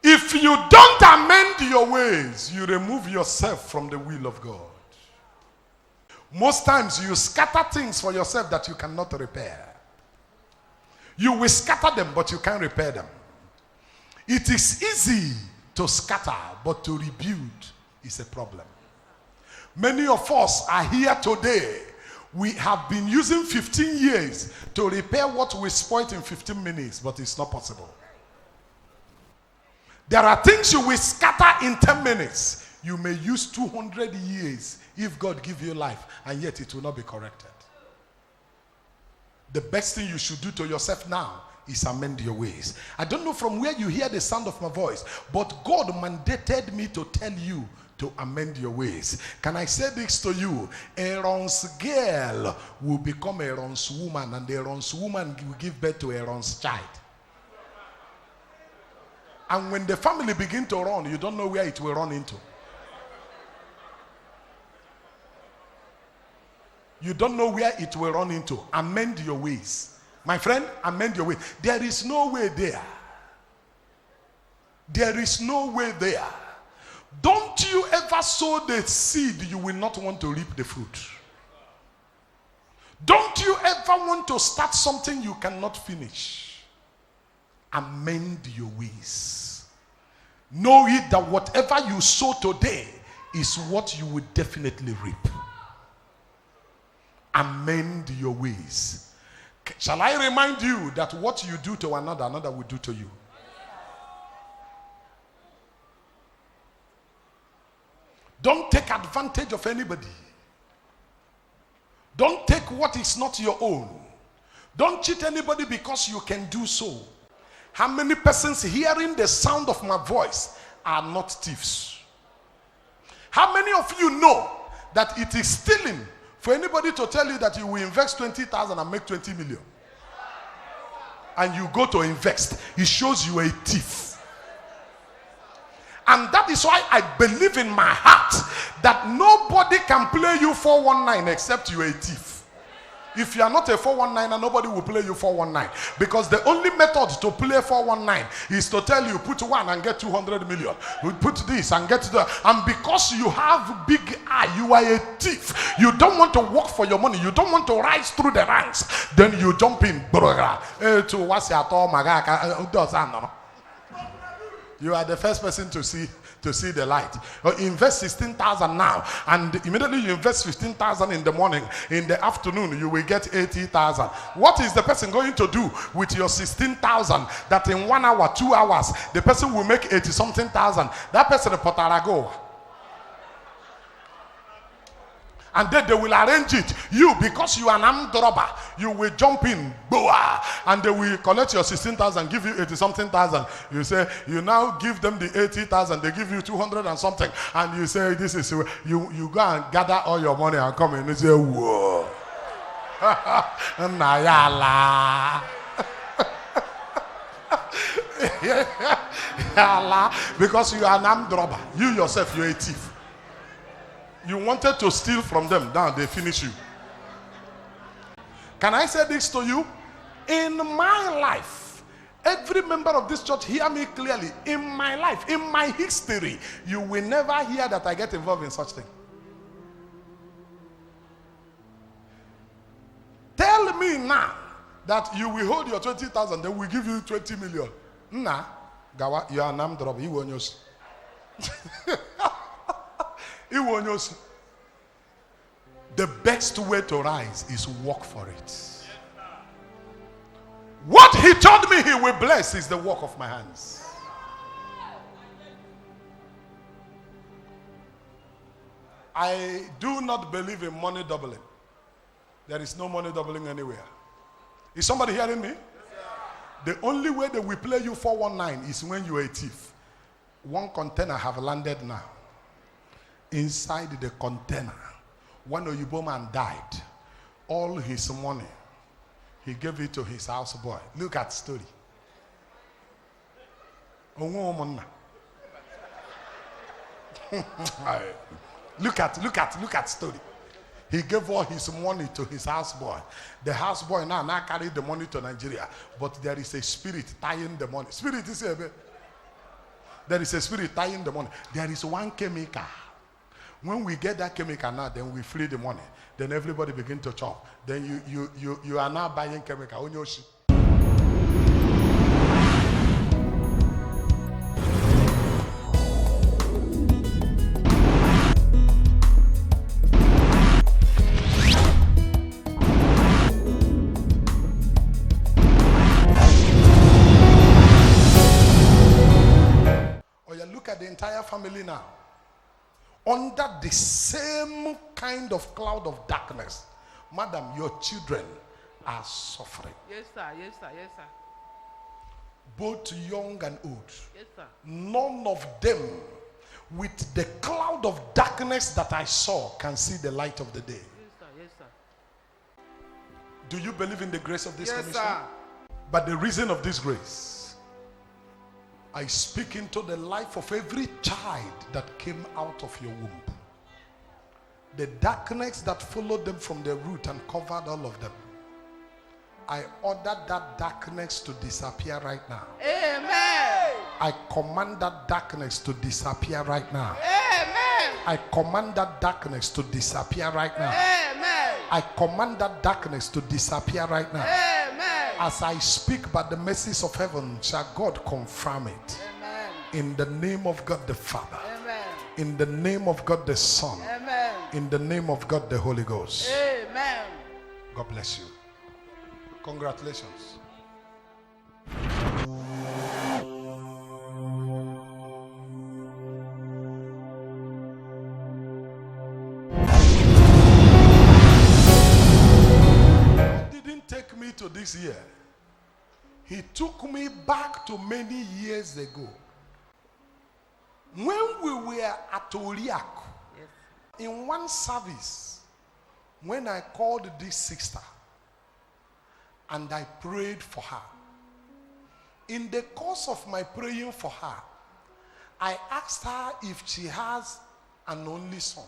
If you don't amend your ways, you remove yourself from the will of God. Most times you scatter things for yourself that you cannot repair. You will scatter them, but you can't repair them. It is easy to scatter, but to rebuild is a problem. Many of us are here today. We have been using 15 years to repair what we spoiled in 15 minutes, but it's not possible. There are things you will scatter in 10 minutes. You may use 200 years if God give you life, and yet it will not be corrected. The best thing you should do to yourself now is amend your ways. I don't know from where you hear the sound of my voice, but God mandated me to tell you to amend your ways. Can I say this to you? Aaron's girl will become Aaron's woman, and Aaron's woman will give birth to Aaron's child. And when the family begin to run, you don't know where it will run into. You don't know where it will run into. Amend your ways. My friend, amend your ways. There is no way there. There is no way there. Don't you ever sow the seed you will not want to reap the fruit. Don't you ever want to start something you cannot finish. Amend your ways. Know it that whatever you sow today is what you will definitely reap. Amend your ways. Shall I remind you that what you do to another, another will do to you? Don't take advantage of anybody. Don't take what is not your own. Don't cheat anybody because you can do so. How many persons hearing the sound of my voice are not thieves? How many of you know that it is stealing for anybody to tell you that you will invest 20,000 and make 20 million? And you go to invest. It shows you are a thief. And that is why I believe in my heart that nobody can play you 419 except you are a thief. If you are not a 419, nobody will play you 419. Because the only method to play 419 is to tell you, put one and get 200 million. You put this and get that. And because you have big eye, you are a thief. You don't want to work for your money. You don't want to rise through the ranks. Then you jump in. You are the first person to see the light. Invest 16,000 now, and immediately you invest 15,000 in the morning. In the afternoon, you will get 80,000. What is the person going to do with your 16,000? That in 1 hour, 2 hours, the person will make 80-something thousand. That person go. And then they will arrange it. You, because you are an armed robber, you will jump in, boah, and they will collect your 16,000, give you 80-something thousand. You say, you now give them the 80,000, they give you 200 and something, and you say, this is, you go and gather all your money and come in and say, whoa. Nayala. Because you are an armed robber. You yourself, you're a thief. You wanted to steal from them. Now they finish you. Can I say this to you? In my life, every member of this church, hear me clearly. In my life, in my history, you will never hear that I get involved in such thing. Tell me now that you will hold your 20,000, then we give you 20 million. Nah, Gawa, you are an armed robber. You won't use. The best way to rise is work for it. What he told me he will bless is the work of my hands. I do not believe in money doubling. There is no money doubling anywhere. Is somebody hearing me? The only way that we play you 419 is when you are a thief. One container have landed now. Inside the container, one Oyibo man died. All his money, he gave it to his houseboy. Look at story. Look at story. He gave all his money to his houseboy. The houseboy now carried the money to Nigeria. But there is a spirit tying the money. Spirit is here. There is a spirit tying the money. There is one chemical. When we get that chemical now, then we free the money. Then everybody begin to chop. Then you are now buying chemical on your ship. Oh, you look at the entire family now. Under the same kind of cloud of darkness. Madam, your children are suffering. Yes, sir. Yes, sir. Yes, sir. Both young and old. Yes, sir. None of them with the cloud of darkness that I saw can see the light of the day. Yes, sir. Yes, sir. Do you believe in the grace of this commission? Sir. But the reason of this grace, I speak into the life of every child that came out of your womb. The darkness that followed them from the root and covered all of them. I order that darkness to disappear right now. Amen. I command that darkness to disappear right now. Amen. I command that darkness to disappear right now. Amen. I command that darkness to disappear right now. Amen. As I speak by the mercies of heaven, shall God confirm it. Amen. In the name of God the Father. Amen. In the name of God the Son. Amen. In the name of God the Holy Ghost. Amen. God bless you. Congratulations. Take me to this year. He took me back to many years ago. When we were at Oriaku, Yes. in one service, when I called this sister and I prayed for her, in the course of my praying for her, I asked her if she has an only son.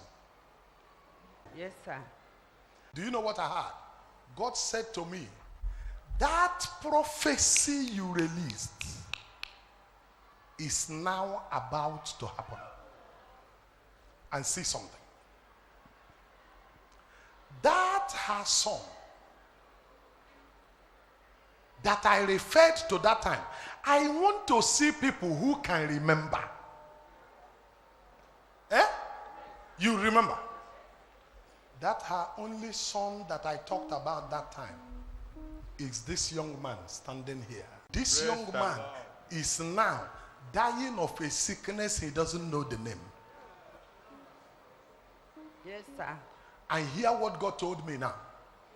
Yes, sir. Do you know what I heard? God said to me, that prophecy you released is now about to happen. And see something. That her son that I referred to that time, I want to see people who can remember. You remember? That her only son that I talked about that time is this young man standing here. This young man is now dying of a sickness he doesn't know the name. Yes, sir. I hear what God told me now.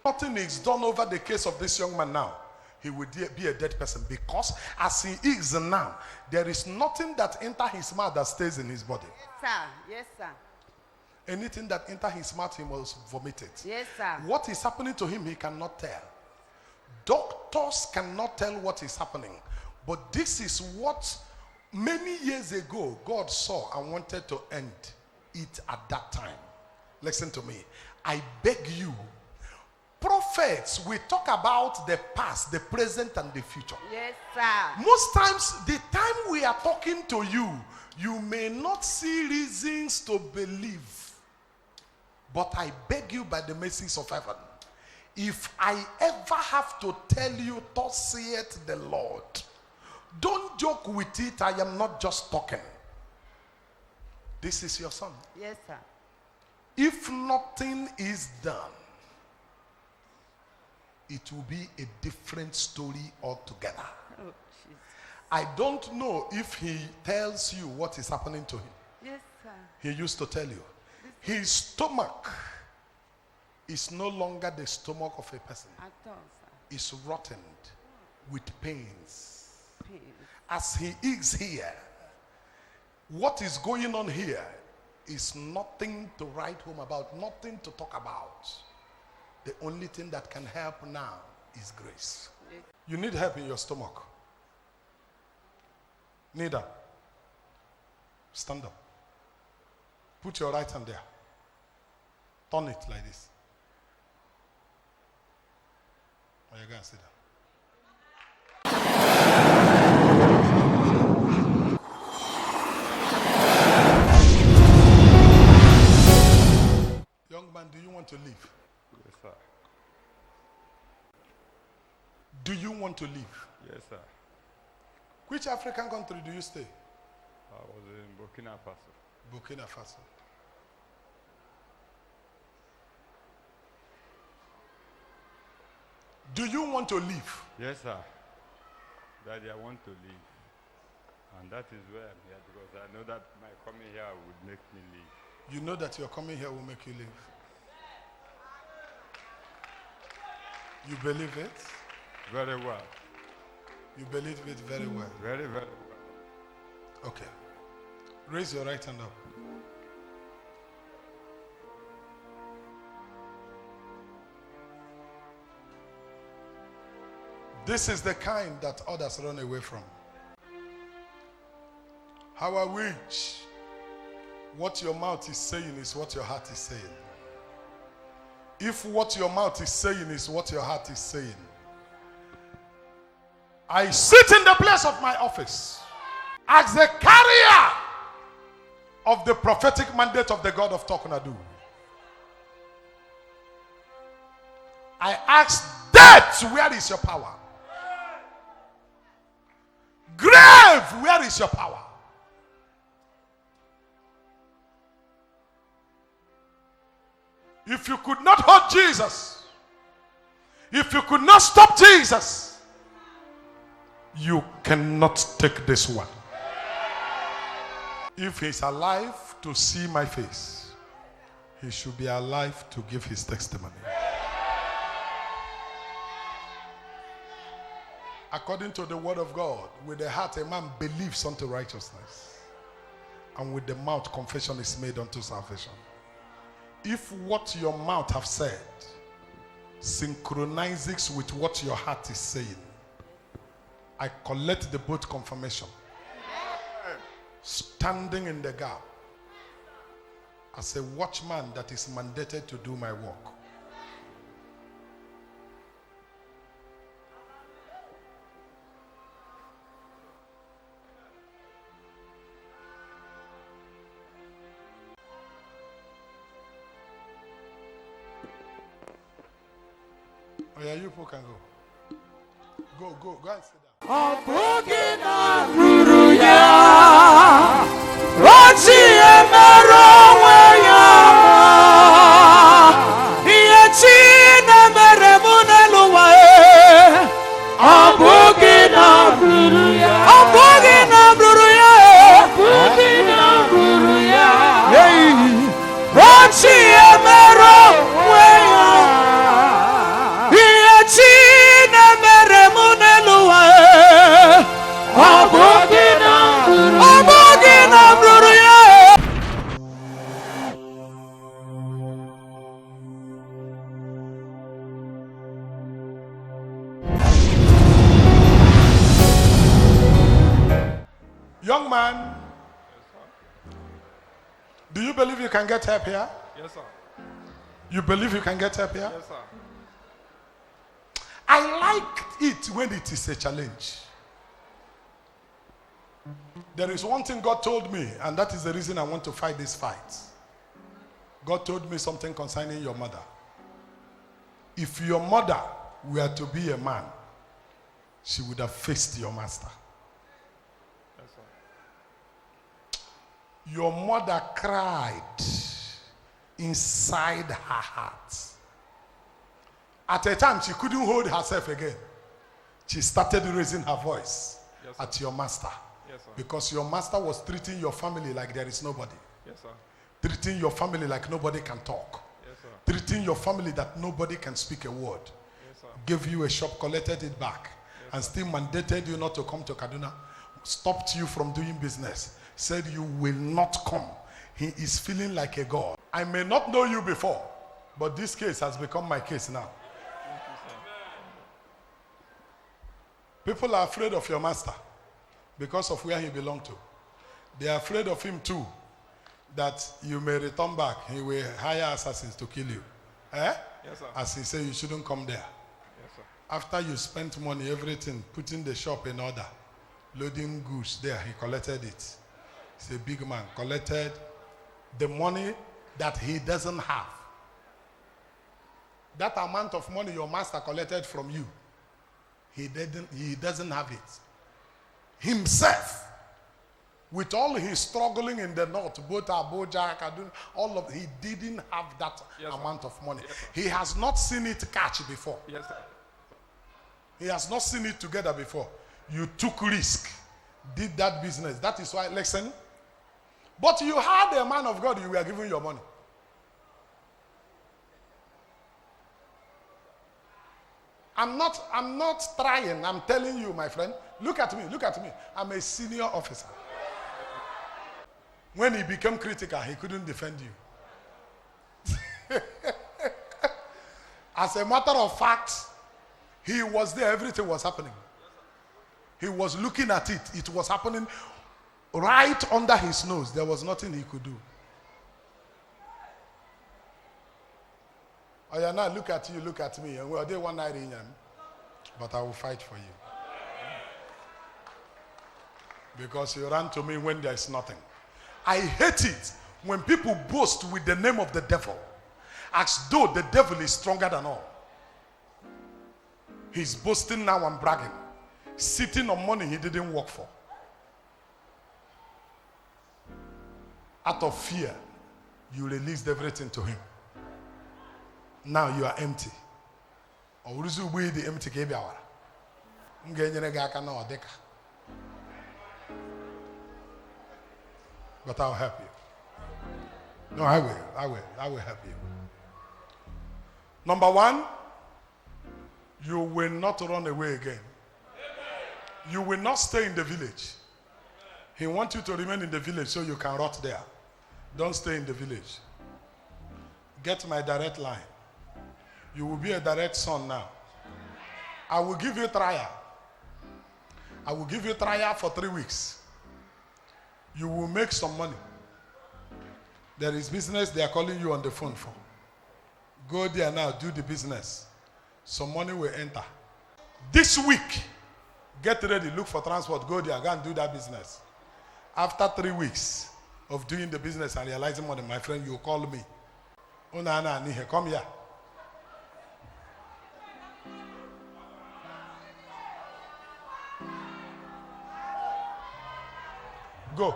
Nothing is done over the case of this young man now. He would be a dead person, because as he is now, there is nothing that enters his mouth that stays in his body. Yes, sir. Yes, sir. Anything that enters his mouth, he must vomit it. Yes, sir. What is happening to him, he cannot tell. Doctors cannot tell what is happening. But this is what many years ago God saw and wanted to end it at that time. Listen to me. I beg you. Prophets, we talk about the past, the present, and the future. Yes, sir. Most times, the time we are talking to you, you may not see reasons to believe. But I beg you by the mercies of heaven, if I ever have to tell you, thus saith the Lord, don't joke with it. I am not just talking. This is your son. Yes, sir. If nothing is done, it will be a different story altogether. Oh, Jesus. I don't know if he tells you what is happening to him. Yes, sir. He used to tell you. His stomach is no longer the stomach of a person. At all, sir. It's rotted with pains. Pain. As he is here, what is going on here is nothing to write home about, nothing to talk about. The only thing that can help now is grace. Yes. You need help in your stomach. Neither. Stand up. Put your right hand there. Turn it like this. Or you're going to sit down. Young man, do you want to leave? Yes, sir. Do you want to leave? Yes, sir. Which African country do you stay? I was in Burkina Faso. Burkina Faso. Do you want to leave? Yes, sir. Daddy, I want to leave. And that is where I'm here, because I know that my coming here would make me leave. You know that your coming here will make you leave. You believe it? Very well. You believe it very well. Very, very well. Okay. Raise your right hand up. This is the kind that others run away from. How I wish what your mouth is saying is what your heart is saying. If what your mouth is saying is what your heart is saying, I sit in the place of my office as the carrier of the prophetic mandate of the God of Talknado. I ask death, where is your power? Grave, where is your power? If you could not hold Jesus, if you could not stop Jesus, you cannot take this one. If he's alive to see my face, he should be alive to give his testimony. According to the word of God, with the heart a man believes unto righteousness, and with the mouth confession is made unto salvation. If what your mouth have said synchronizes with what your heart is saying, I collect the both confirmation. Stand standing in the gap as a watchman that is mandated to do my work. Oh yeah, you people can go. Go and sit Young man, do you believe you can get help here? Yes, sir. You believe you can get help here? Yes, sir. I like it when it is a challenge. There is one thing God told me, and that is the reason I want to fight this fight. God told me something concerning your mother. If your mother were to be a man, she would have faced your master. Yes, sir. Your mother cried inside her heart. At a time, she couldn't hold herself again. She started raising her voice at your master. Yes, sir. Because your master was treating your family like there is nobody. Yes, sir. Treating your family like nobody can talk. Yes, sir. Treating your family that nobody can speak a word. Yes, sir. Gave you a shop, collected it back, and still mandated you not to come to Kaduna. Stopped you from doing business. Said you will not come. He is feeling like a god. I may not know you before, but this case has become my case now. People are afraid of your master because of where he belongs to. They are afraid of him too, that you may return back. He will hire assassins to kill you. Yes, sir. As he said, you shouldn't come there. Yes, sir. After you spent money, everything, putting the shop in order, loading goods there, he collected it. He's a big man. Collected the money that he doesn't have. That amount of money your master collected from you, he doesn't have it. Himself, with all his struggling in the north, both Abuja, Kaduna, all of, he didn't have that amount of money. Yes, he has not seen it catch before. Yes, sir. He has not seen it together before. You took risk, did that business. That is why, listen. But you had a man of God, you were giving your money. I'm not trying. I'm telling you, my friend. Look at me. I'm a senior officer. When he became critical, he couldn't defend you. As a matter of fact, he was there. Everything was happening. He was looking at it. It was happening right under his nose. There was nothing he could do. Oh yeah, now look at you, look at me. Well, they one night in him, but I will fight for you. Because you ran to me when there is nothing. I hate it when people boast with the name of the devil, as though the devil is stronger than all. He's boasting now and bragging, sitting on money he didn't work for. Out of fear, you released everything to him. Now you are empty. Oruzu we the empty kebiawara. Ngenyere ga aka na odeka. But I'll help you. No, I will help you. Number one, you will not run away again. You will not stay in the village. He wants you to remain in the village so you can rot there. Don't stay in the village. Get my direct line. You will be a direct son now. I will give you trial. I will give you trial for 3 weeks. You will make some money. There is business they are calling you on the phone for. Go there now, do the business. Some money will enter. This week, get ready, look for transport, go there, go and do that business. After 3 weeks of doing the business and realizing money, my friend, you call me. Come here. Go.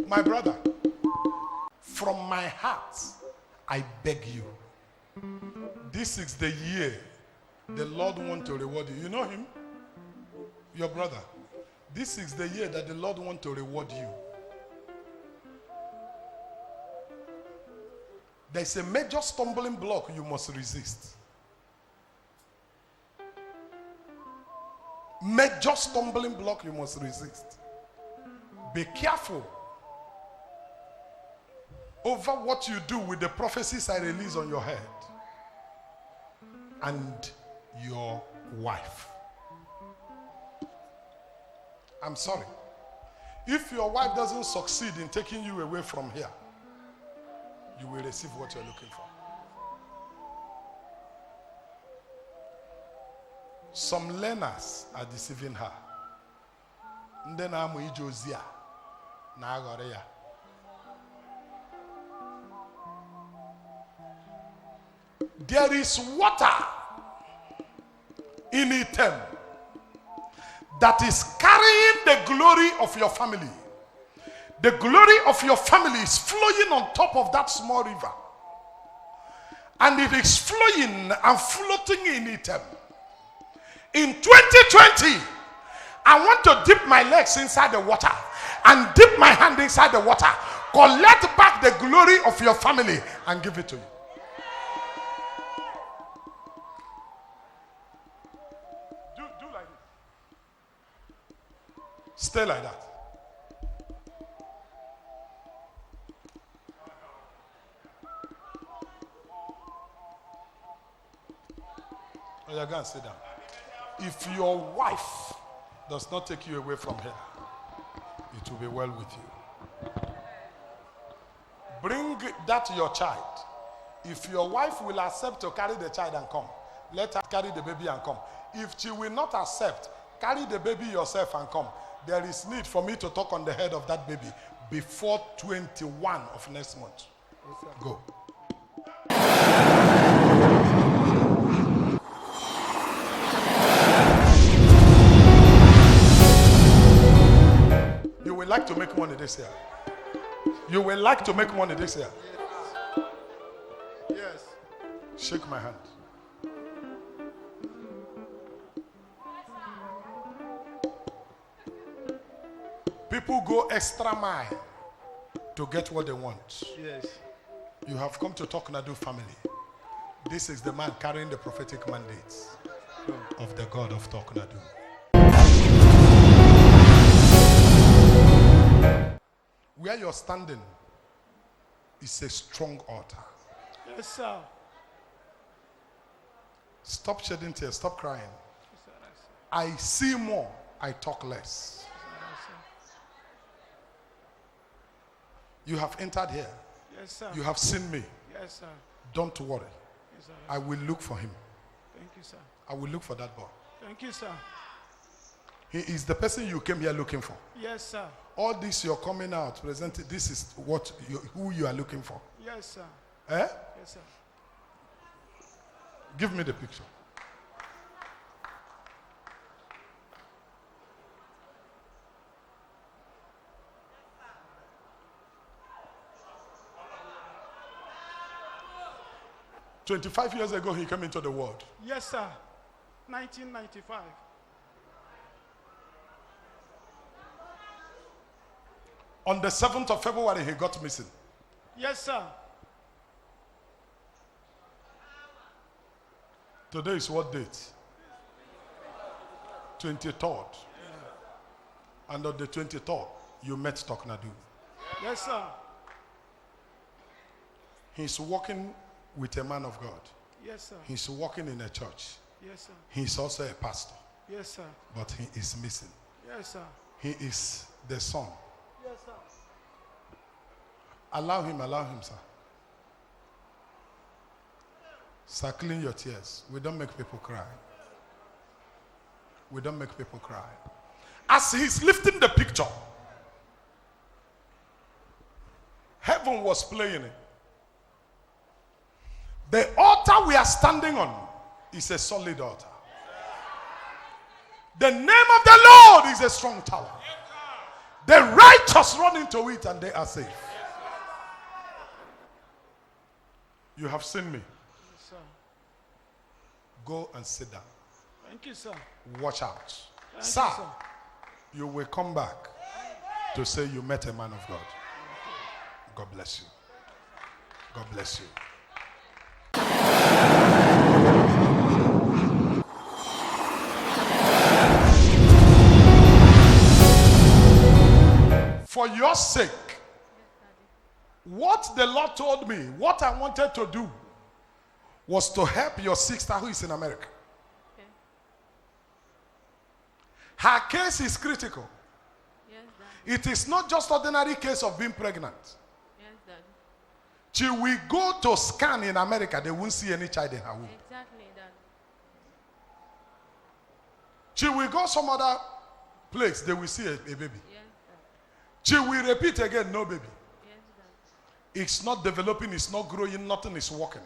My brother, from my heart, I beg you. This is the year the Lord wants to reward you. You know him? Your brother. This is the year that the Lord wants to reward you. There's a major stumbling block you must resist. Major stumbling block you must resist. Be careful over what you do with the prophecies I release on your head and your wife. I'm sorry. If your wife doesn't succeed in taking you away from here, you will receive what you're looking for. Some learners are deceiving her. There is water in Etem that is carrying the glory of your family. The glory of your family is flowing on top of that small river. And it is flowing and floating in Etem. In 2020, I want to dip my legs inside the water and dip my hand inside the water. Collect back the glory of your family and give it to you. Do like this. Stay like that. Oh, you're going to sit down. If your wife does not take you away from here, it will be well with you. Bring that to your child. If your wife will accept to carry the child and come, let her carry the baby and come. If she will not accept, carry the baby yourself and come. There is need for me to talk on the head of that baby before 21 of next month. Go. You will like to make money this year. You will like to make money this year. Yes. Shake my hand. People go extra mile to get what they want. Yes. You have come to Talknado family. This is the man carrying the prophetic mandates of the God of Talknado. Where you're standing is a strong altar. Yes, sir. Stop shedding tears. Stop crying. I see more. I talk less. You have entered here. Yes, sir. You have seen me. Yes, sir. Don't worry. Yes, sir. I will look for him. Thank you, sir. I will look for that boy. Thank you, sir. He is the person you came here looking for. Yes, sir. All this you're coming out presenting, this is what who you are looking for. Yes, sir. Eh? Yes, sir. Give me the picture. "25 years ago, he came into the world. Yes, sir. 1995. On the 7th of February, he got missing. Yes, sir. Today is what date? 23rd. And on the 23rd, you met Talknado. Yes, sir. He's walking with a man of God. Yes, sir. He's working in a church. Yes, sir. He's also a pastor, Yes, sir. but he is missing. Yes, sir. He is the son. Yes, sir. Allow him, sir. Sir, clean your tears. We don't make people cry. We don't make people cry. As he's lifting the picture, heaven was playing it. The altar we are standing on is a solid altar. The name of the Lord is a strong tower. The righteous run into it and they are safe. You have seen me. Yes, sir. Go and sit down. Thank you, sir. Watch out. Thank Sir, you, sir. you will come back to say you met a man of God. God bless you. God bless you. For your sake, what the Lord told me, what I wanted to do was to help your sister who is in America. Okay. Her case is critical. Yes, Daddy. It is not just ordinary case of being pregnant. Yes, Daddy. She will go to scan in America, they won't see any child in her womb. Exactly, Daddy. She will go some other place, they will see a baby. Yes, Daddy. She will repeat again, no baby. Yes, Daddy. It's not developing, it's not growing, nothing is working.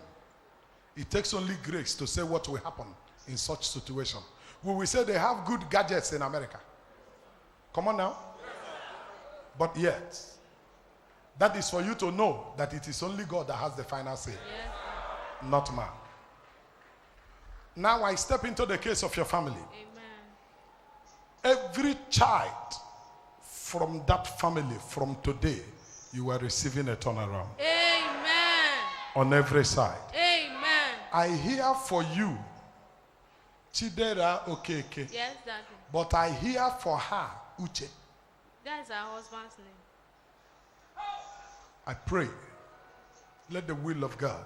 It takes only grace to say what will happen in such situation. We will say they have good gadgets in America. Come on now. But yet, that is for you to know that it is only God that has the final say, Yes, Daddy. not man. Now I step into the case of your family. Amen. Every child from that family, from today, you are receiving a turnaround Amen. on every side. Amen. I hear for you, Chidera Okeke, Yes, Daddy. but I hear for her, Uche. That's our husband's name. I pray, let the will of God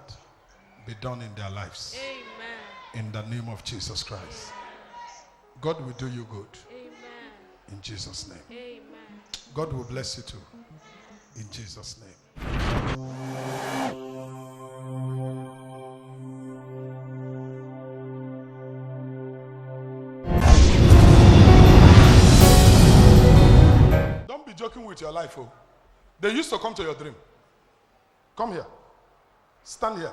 be done in their lives. Amen. In the name of Jesus Christ. God will do you good. Amen. In Jesus' name. Amen. God will bless you too. In Jesus' name. Don't be joking with your life, oh. They used to come to your dream. Come here. Stand here.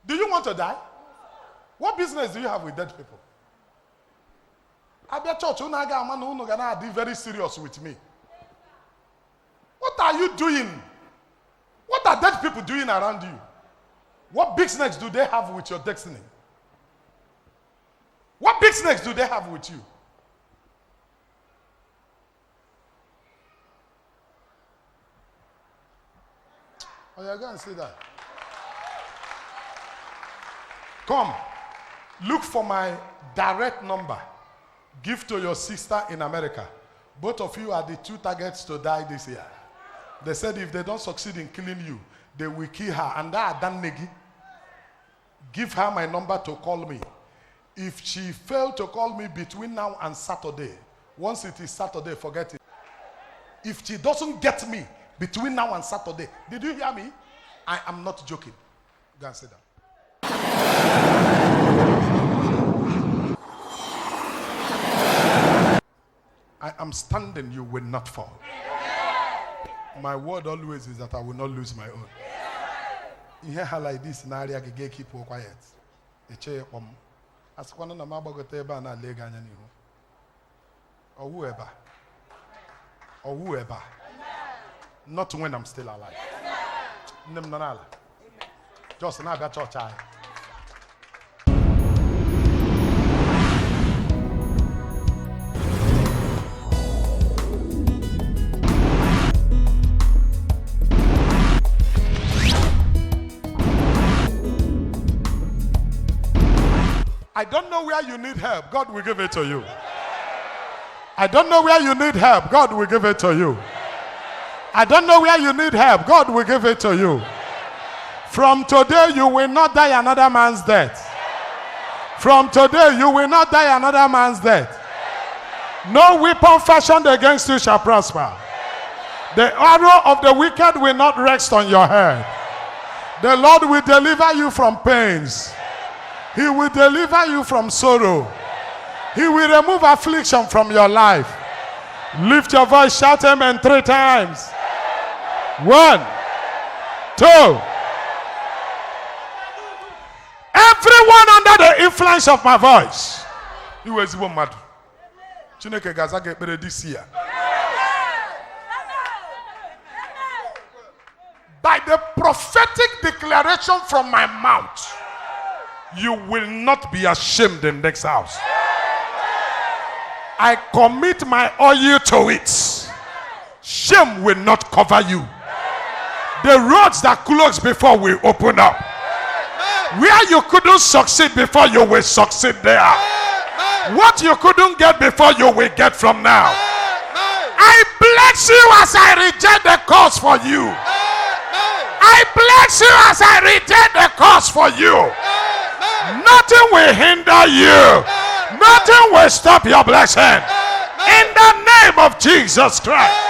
Do you want to die? What business do you have with dead people? ABIA Church, unaga be very serious with me. What are you doing? What are dead people doing around you? What business do they have with your destiny? What business do they have with you? Oh, you're going to see that. Come, look for my direct number. Give to your sister in America. Both of you are the two targets to die this year. They said if they don't succeed in killing you, they will kill her. And that Dan Negi. Give her my number to call me. If she failed to call me between now and Saturday, once it is Saturday, forget it. If she doesn't get me between now and Saturday, did you hear me? I am not joking. Go and sit down. I am standing, you will not fall. My word always is that I will not lose my own. You hear her like this, Naria Gege keep quiet. The chair as one of the Mabagoteba and leg anya nihu. Or whoever. Not when I'm still alive. Nemnanala. Just an ABIA Church. I don't know where you need help. God will give it to you. I don't know where you need help. God will give it to you. I don't know where you need help. God will give it to you. From today, you will not die another man's death. From today, you will not die another man's death. No weapon fashioned against you shall prosper. The arrow of the wicked will not rest on your head. The Lord will deliver you from pains. He will deliver you from sorrow. He will remove affliction from your life. Lift your voice, shout amen 3 times. 1, 2. Everyone under the influence of my voice. You is one mad. Chineke gaza ga ekpere this year. By the prophetic declaration from my mouth, you will not be ashamed in next house. I commit my oil to it. Shame will not cover you. The roads that closed before will open up. Where you couldn't succeed before, you will succeed there. What you couldn't get before, you will get from now. I bless you as I reject the cause for you. I bless you as I reject the cause for you. Nothing will hinder you. Nothing will stop your blessing. In the name of Jesus Christ.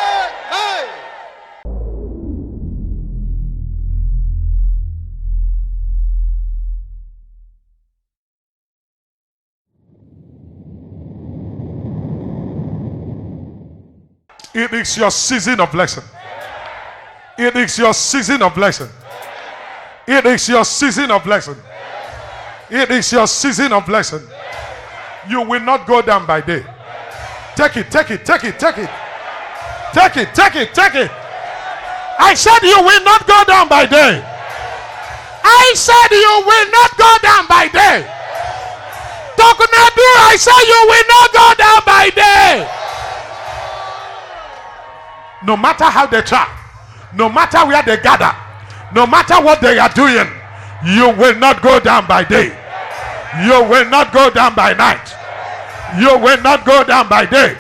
It is your season of blessing. It is your season of blessing. It is your season of blessing. It is your season of blessing. You will not go down by day. Take it, take it, take it, take it. Take it, take it, take it. I said you will not go down by day. I said you will not go down by day. Talknado, I said you will not go down by day. No matter how they try, no matter where they gather, no matter what they are doing, you will not go down by day. You will not go down by night. You will not go down by day.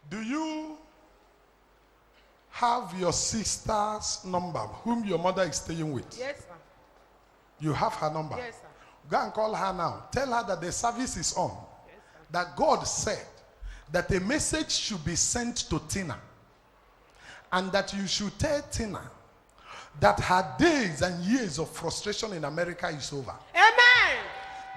Do you have your sister's number, whom your mother is staying with? Yes, sir. You have her number? Yes, sir. Go and call her now. Tell her that the service is on. Yes, sir. That God said that a message should be sent to Tina. And that you should tell Tina that her days and years of frustration in America is over. Amen.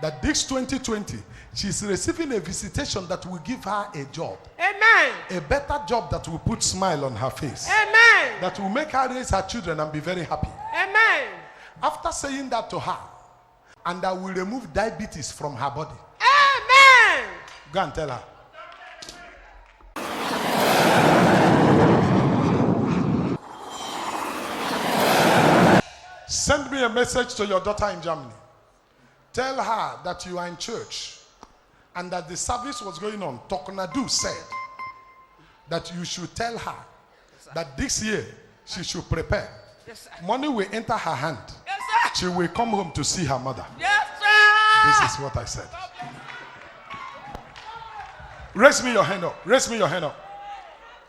That this 2020, she's receiving a visitation that will give her a job. Amen. A better job that will put smile on her face. Amen. That will make her raise her children and be very happy. Amen. After saying that to her, and I will remove diabetes from her body. Amen. Go and tell her. Send me a message to your daughter in Germany. Tell her that you are in church and that the service was going on. Talknado said that you should tell her that this year she should prepare. Yes, sir. Money will enter her hand. Yes, sir. She will come home to see her mother. Yes, sir. This is what I said. Raise me your hand up. Raise me your hand up.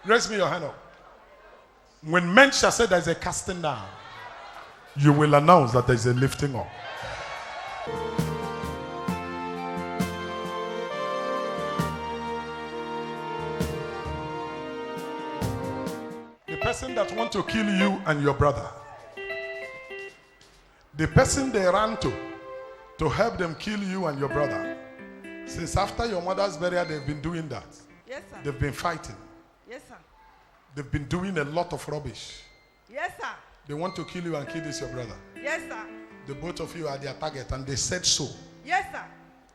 Raise me your hand up. When men shall say there is a casting down, you will announce that there is a lifting up. The person that want to kill you and your brother, the person they ran to help them kill you and your brother, since after your mother's burial, they've been doing that. Yes, sir. They've been fighting. Yes, sir. They've been doing a lot of rubbish. Yes, sir. They want to kill you and kill this your brother. Yes, sir. The both of you are their target, and they said so. Yes, sir.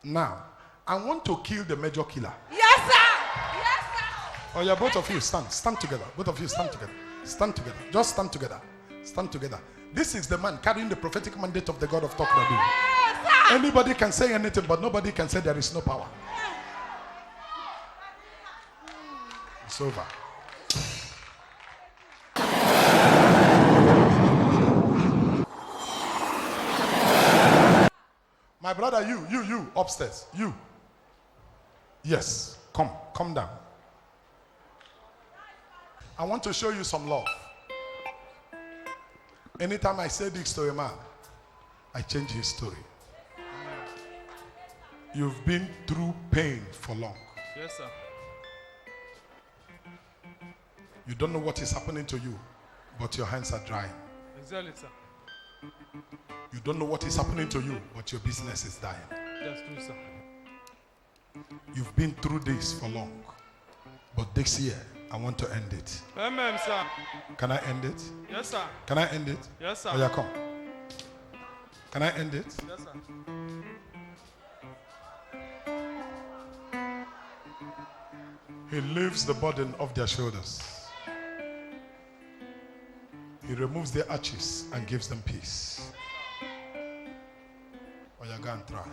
Now, I want to kill the major killer. Yes, sir. Yes, sir. Oh yeah, both of you stand. Stand together. Both of you stand together. Stand together. Just stand together. Stand together. This is the man carrying the prophetic mandate of the God of Talknado. Yes, sir. Anybody can say anything, but nobody can say there is no power. It's over. My brother, you upstairs. You. Yes. Come down. I want to show you some love. Anytime I say this to a man, I change his story. You've been through pain for long. Yes, sir. You don't know what is happening to you, but your hands are drying. Exactly, sir. You don't know what is happening to you, but your business is dying. That's true, sir. You've been through this for long, but this year, I want to end it. Amen, sir. Can I end it? Yes, sir. Can I end it? Yes, sir. Oh, yeah, come. Can I end it? Yes, sir. He lifts the burden off their shoulders. He removes their arches and gives them peace. Oh, yeah, go and try.